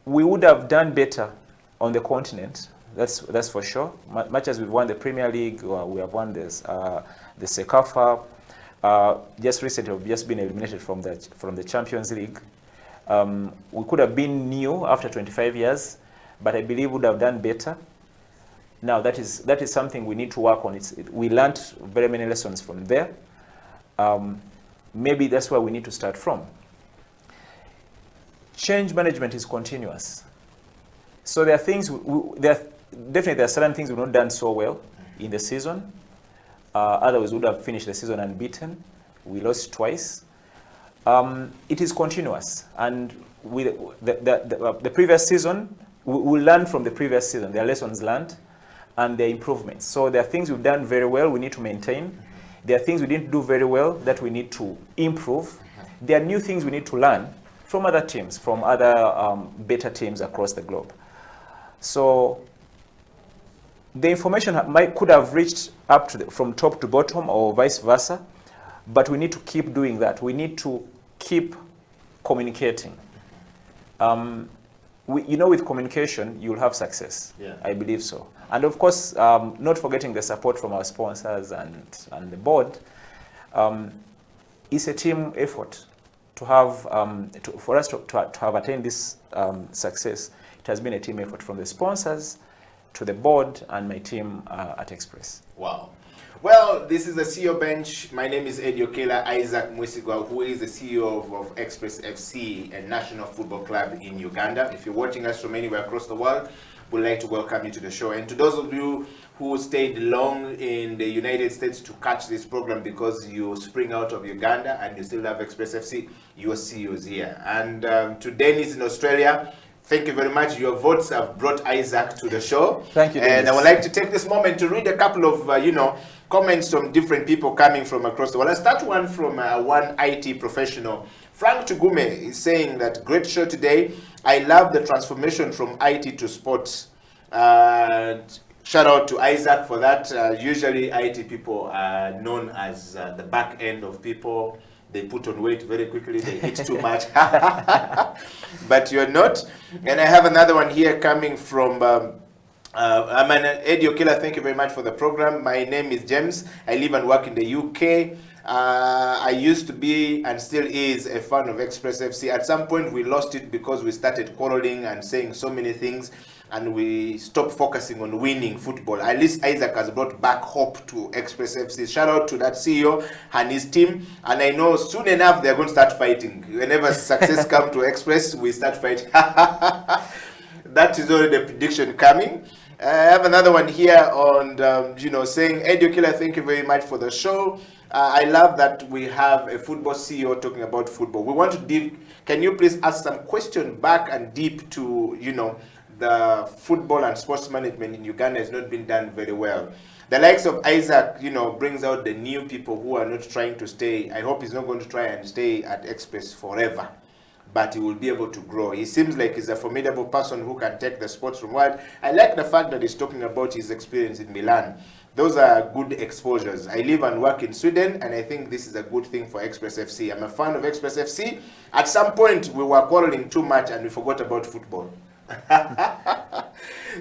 G: we would have done better on the continent, that's for sure. Much as we've won the Premier League, or we have won this, the CECAFA. Just recently, we've just been eliminated from the Champions League. We could have been new after 25 years, but I believe we would have done better. Now, that is something we need to work on. We learned very many lessons from there. Maybe that's where we need to start from. Change management is continuous. So there are things, definitely there are certain things we've not done so well in the season. Otherwise, we would have finished the season unbeaten. We lost twice. It is continuous. And with the previous season, we learn from the previous season. There are lessons learned and there are improvements. So there are things we've done very well we need to maintain. There are things we didn't do very well that we need to improve. There are new things we need to learn from other teams, from other better teams across the globe. So the information could have reached up to from top to bottom or vice versa, but we need to keep doing that. We need to keep communicating. With communication, you'll have success. Yeah. I believe so. And of course, not forgetting the support from our sponsors and the board. It's a team effort to have, for us to have attained this success. It has been a team effort from the sponsors to the board and my team at Express.
B: Wow. Well, this is the CEO Bench. My name is Eddie Okela, Isaac Mwesigwa, who is the CEO of Express FC, a national football club in Uganda. If you're watching us from anywhere across the world, we'd like to welcome you to the show. And to those of you who stayed long in the United States to catch this program because you spring out of Uganda and you still have Express FC, your CEO is here. And to Dennis in Australia, thank you very much. Your votes have brought Isaac to the show.
G: Thank you, Dennis.
B: And I would like to take this moment to read a couple of, comments from different people coming from across the world. I'll start one from one IT professional. Frank Tugume is saying that, great show today. I love the transformation from IT to sports. Shout out to Isaac for that. Usually IT people are known as the back end of people. They put on weight very quickly, they eat too much. But you're not. And I have another one here coming from I'm an Eddie Okela. Thank you very much for the program. My name is James. I live and work in the UK. I used to be and still is a fan of Express FC. At some point we lost it because we started quarreling and saying so many things and we stopped focusing on winning football. At least Isaac has brought back hope to Express FC. Shout out to that CEO and his team. And I know soon enough they're going to start fighting. Whenever success comes to Express, we start fighting. That is already the prediction coming. I have another one here on, saying, Eddie Okela, thank you very much for the show. I love that we have a football CEO talking about football. We want to deep. Can you please ask some question back and deep to, the football and sports management in Uganda has not been done very well. The likes of Isaac, brings out the new people who are not trying to stay. I hope he's not going to try and stay at Express forever, but he will be able to grow. He seems like he's a formidable person who can take the sports from world. I like the fact that he's talking about his experience in Milan. Those are good exposures. I live and work in Sweden, and I think this is a good thing for Express FC. I'm a fan of Express FC. At some point, we were quarreling too much and we forgot about football.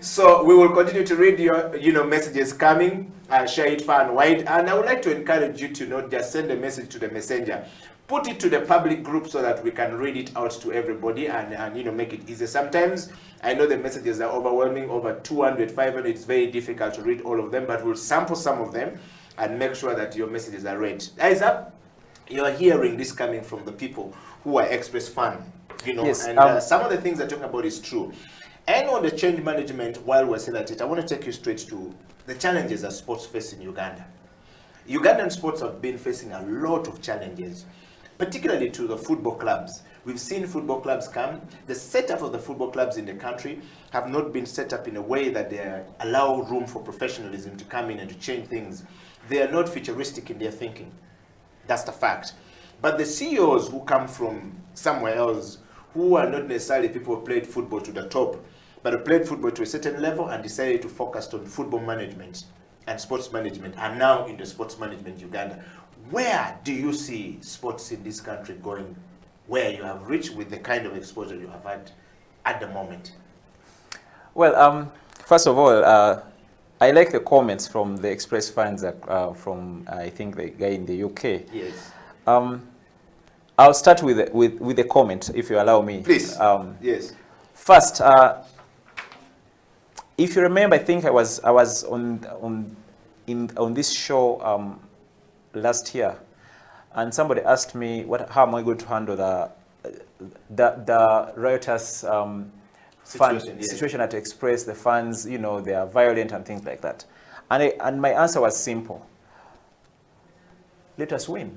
B: So we will continue to read your messages coming, share it far and wide. And I would like to encourage you to not just send a message to the messenger. Put it to the public group so that we can read it out to everybody and make it easier. Sometimes I know the messages are overwhelming, over 200, 500. It's very difficult to read all of them, but we'll sample some of them and make sure that your messages are read. Isaac, you're hearing this coming from the people who are Express fan, you know,
G: yes,
B: and some of the things they're talking about is true. And on the change management, while we're still at it, I want to take you straight to the challenges that sports face in Uganda. Ugandan sports have been facing a lot of challenges, particularly to the football clubs. We've seen football clubs come. The setup of the football clubs in the country have not been set up in a way that they allow room for professionalism to come in and to change things. They are not futuristic in their thinking. That's the fact. But the CEOs who come from somewhere else, who are not necessarily people who played football to the top, but who played football to a certain level and decided to focus on football management and sports management, are now in the sports management Uganda. Where do you see sports in this country going, where you have reached with the kind of exposure you have had at the moment?
G: Well, first of all, I like the comments from the Express fans from, I think, the guy in the UK.
B: Yes.
G: I'll start with the comment, if you allow me.
B: Please. Yes.
G: First, if you remember, I think I was on this show last year, and somebody asked me how am I going to handle the riotous situation at Express, the fans, you know, they are violent and things like that, and my answer was simple: let us win.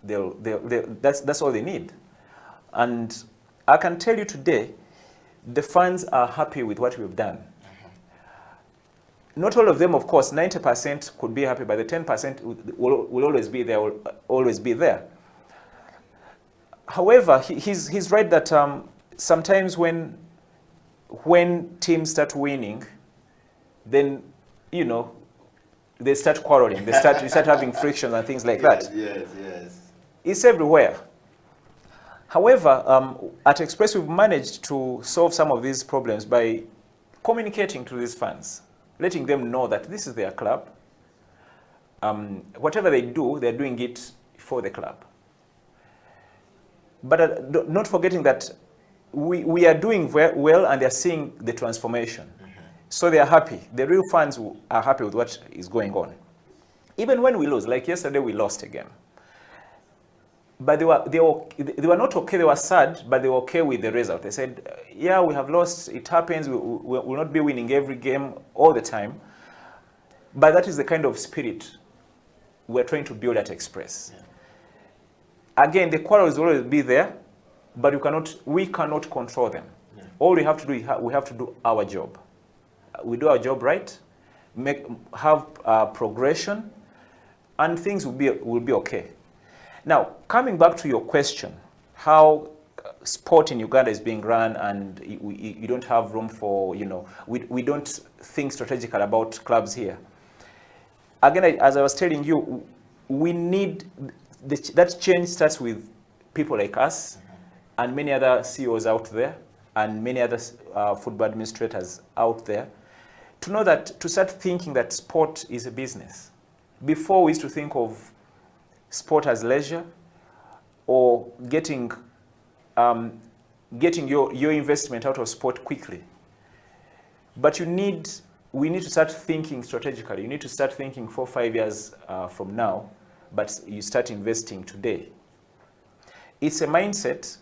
G: That's all they need, and I can tell you today, the fans are happy with what we've done. Not all of them, of course. 90% could be happy, but the 10% will always be there. Will always be there. However, he's right that sometimes when teams start winning, then you know they start quarreling. You start having frictions and things like that.
B: Yes, yes.
G: It's everywhere. However, at Express, we've managed to solve some of these problems by communicating to these fans, letting them know that this is their club. Whatever they do, they're doing it for the club. But not forgetting that we are doing very well and they're seeing the transformation. Mm-hmm. So they are happy. The real fans are happy with what is going on. Even when we lose, like yesterday we lost again. But they were not okay, they were sad, but they were okay with the result. They said, yeah, we have lost, it happens, we will not be winning every game all the time. But that is the kind of spirit we're trying to build at Express. Yeah. Again, the quarrels will always be there, but we cannot control them. Yeah. All we have to do is we have to do our job. We do our job right, have progression, and things will be okay. Now, coming back to your question, how sport in Uganda is being run and you don't have room for, you know, we don't think strategically about clubs here. Again, as I was telling you, we need, that change starts with people like us and many other CEOs out there and many other football administrators out there to know that, to start thinking that sport is a business. Before we used to think of sport as leisure, or getting your investment out of sport quickly. But we need to start thinking strategically. You need to start thinking 4 or 5 years from now, but you start investing today. It's a mindset,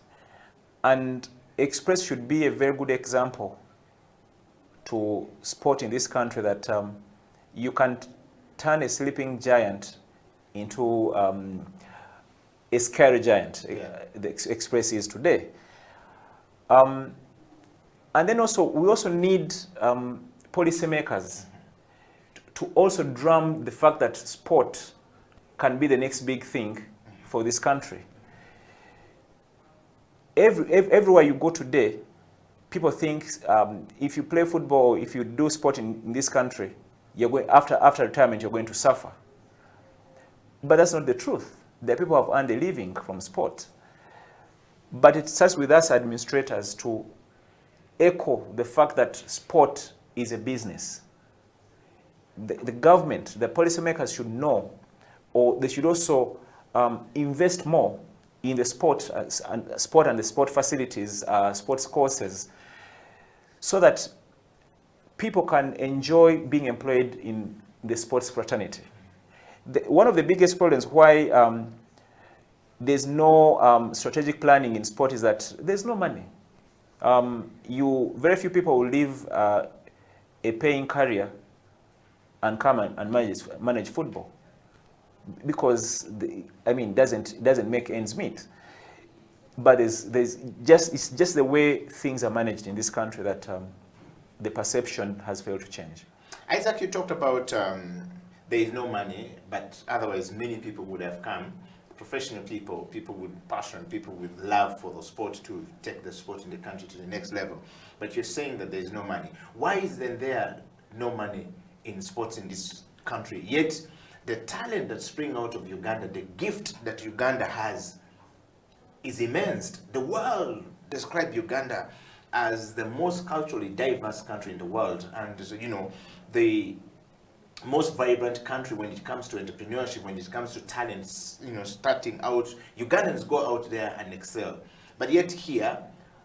G: and Express should be a very good example to sport in this country that you can turn a sleeping giant into a scary giant. Yeah. The Express is today. And then also, we also need policymakers to also drum the fact that sport can be the next big thing for this country. Everywhere you go today, people think if you play football, if you do sport in this country, you're going, after retirement, you're going to suffer. But that's not the truth. There are people who have earned a living from sport. But it starts with us administrators to echo the fact that sport is a business. The government, the policymakers should know, or they should also invest more in the sport and the sport facilities, sports courses, so that people can enjoy being employed in the sports fraternity. one of the biggest problems why there's no strategic planning in sport is that there's no money. Very few people will leave a paying career and come and manage football, because it doesn't make ends meet. But it's just the way things are managed in this country that the perception has failed to change.
B: Isaac, you talked about there is no money, but otherwise many people would have come. Professional people, people with passion, people with love for the sport to take the sport in the country to the next level. But you're saying that there is no money. Why is then there no money in sports in this country? Yet the talent that springs out of Uganda, the gift that Uganda has, is immense. The world describes Uganda as the most culturally diverse country in the world, and the most vibrant country when it comes to entrepreneurship, when it comes to talents, starting out. Ugandans go out there and excel. But yet here,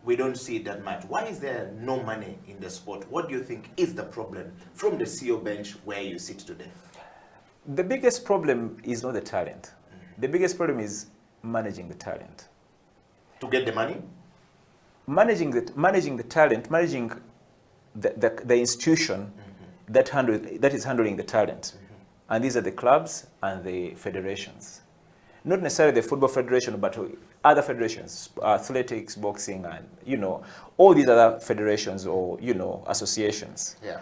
B: we don't see it that much. Why is there no money in the sport? What do you think is the problem from the CEO bench where you sit today?
G: The biggest problem is not the talent. The biggest problem is managing the talent.
B: To get the money?
G: Managing the talent, managing the institution that is handling the talent. And these are the clubs and the federations. Not necessarily the football federation, but other federations, athletics, boxing, and all these other federations or associations.
B: Yeah.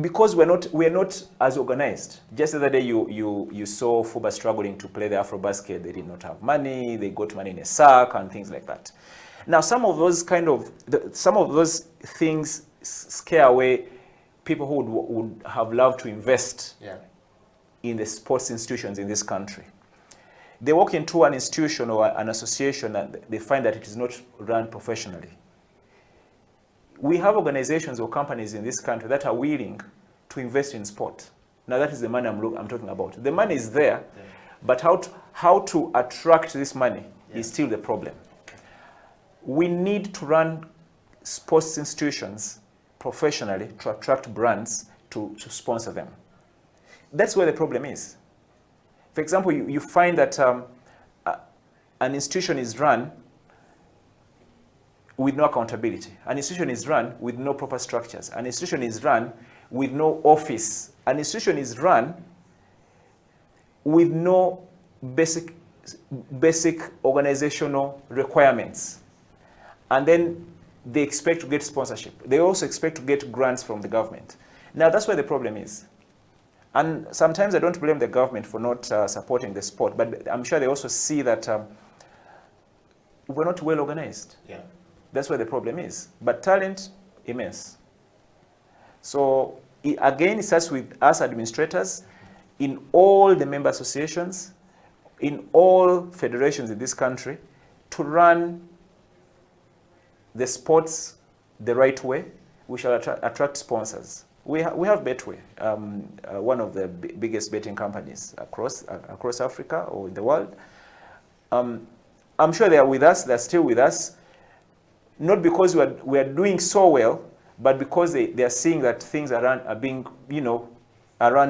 G: Because we're not as organized. Just the other day you saw FUBA struggling to play the Afrobasket. They did not have money. They got money in a sack and things like that. Now some of those things scare away people who would have loved to invest in the sports institutions in this country. They walk into an institution or an association and they find that it is not run professionally. We have organizations or companies in this country that are willing to invest in sport. Now that is the money I'm talking about. The money is there, but how to attract this money is still the problem. We need to run sports institutions professionally to attract brands to sponsor them. That's where the problem is. For example, you find that an institution is run with no accountability. An institution is run with no proper structures. An institution is run with no office. An institution is run with no basic organizational requirements. And then they expect to get sponsorship. They also expect to get grants from the government. Now that's where the problem is. And sometimes I don't blame the government for not supporting the sport, but I'm sure they also see that we're not well organized.
B: Yeah.
G: That's where the problem is. But talent, immense. So again, it starts with us administrators in all the member associations, in all federations in this country, to run the sports the right way. We shall attract sponsors. We have Betway, one of the biggest betting companies across Africa or in the world. I'm sure they are with us. They're still with us, not because we are doing so well, but because they are seeing that things are run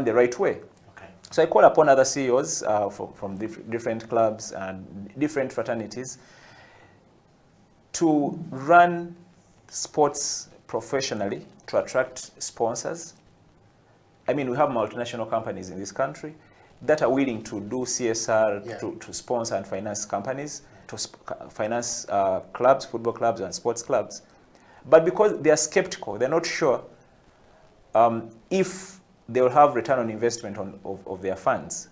G: the right way.
B: Okay.
G: So I call upon other CEOs from different clubs and different fraternities to run sports professionally to attract sponsors. I mean, we have multinational companies in this country that are willing to do CSR, to sponsor and finance companies, to finance clubs, football clubs and sports clubs. But because they are skeptical, they're not sure if they will have return on investment of their funds.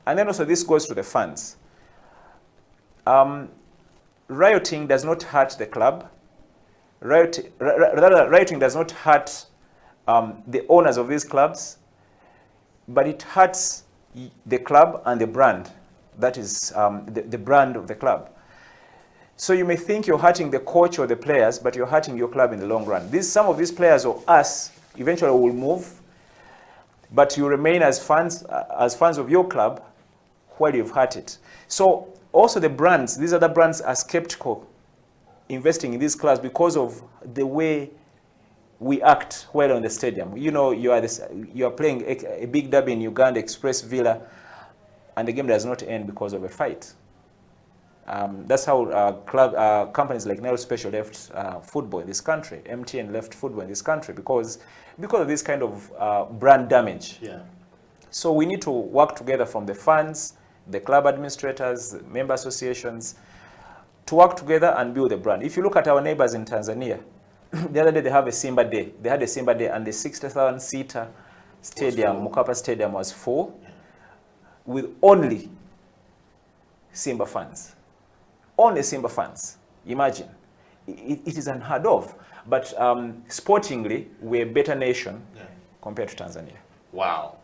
G: And then also this goes to the funds. Rioting does not hurt the club. Rioting does not hurt the owners of these clubs, but it hurts the club and the brand. That is the brand of the club. So you may think you're hurting the coach or the players, but you're hurting your club in the long run. Some of these players or us eventually will move, but you remain as fans of your club while you've hurt it. So also the brands, these other brands are skeptical investing in these clubs because of the way we act well on the stadium. You know, you are playing a big derby in Uganda, Express Villa, and the game does not end because of a fight. That's how companies like Nile Special left football in this country. MTN left football in this country because of this kind of brand damage.
B: Yeah.
G: So we need to work together from the fans, the club administrators, the member associations, to work together and build a brand. If you look at our neighbors in Tanzania, the other day they have a Simba Day. They had a Simba Day and the 60,000-seater stadium, Mkapa Stadium, was full with only Simba fans. Only Simba fans. Imagine. It is unheard of. But sportingly, we're a better nation compared to Tanzania.
B: Wow.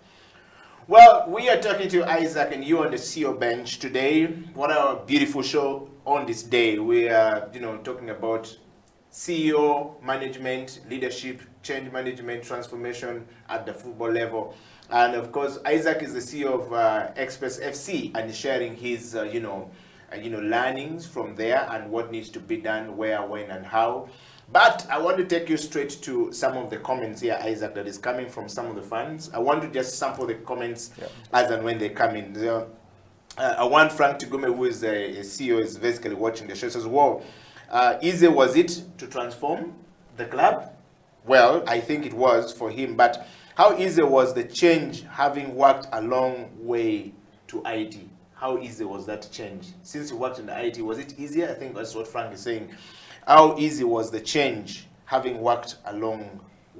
B: Well, we are talking to Isaac and you on the CEO bench today. What a beautiful show on this day. We are, talking about CEO management, leadership, change management, transformation at the football level. And of course, Isaac is the CEO of Express FC and sharing his, learnings from there and what needs to be done, where, when, and how. But I want to take you straight to some of the comments here, Isaac, that is coming from some of the fans. I want to just sample the comments as and when they come in. I want Frank Tigume, who is a CEO, is basically watching the show, says, "Whoa, easy was it to transform the club?" Well, I think it was for him, but how easy was the change, having worked a long way to IT? How easy was that change? Since you worked in the IT, was it easier? I think that's what Frank is saying. How easy was the change, having worked a long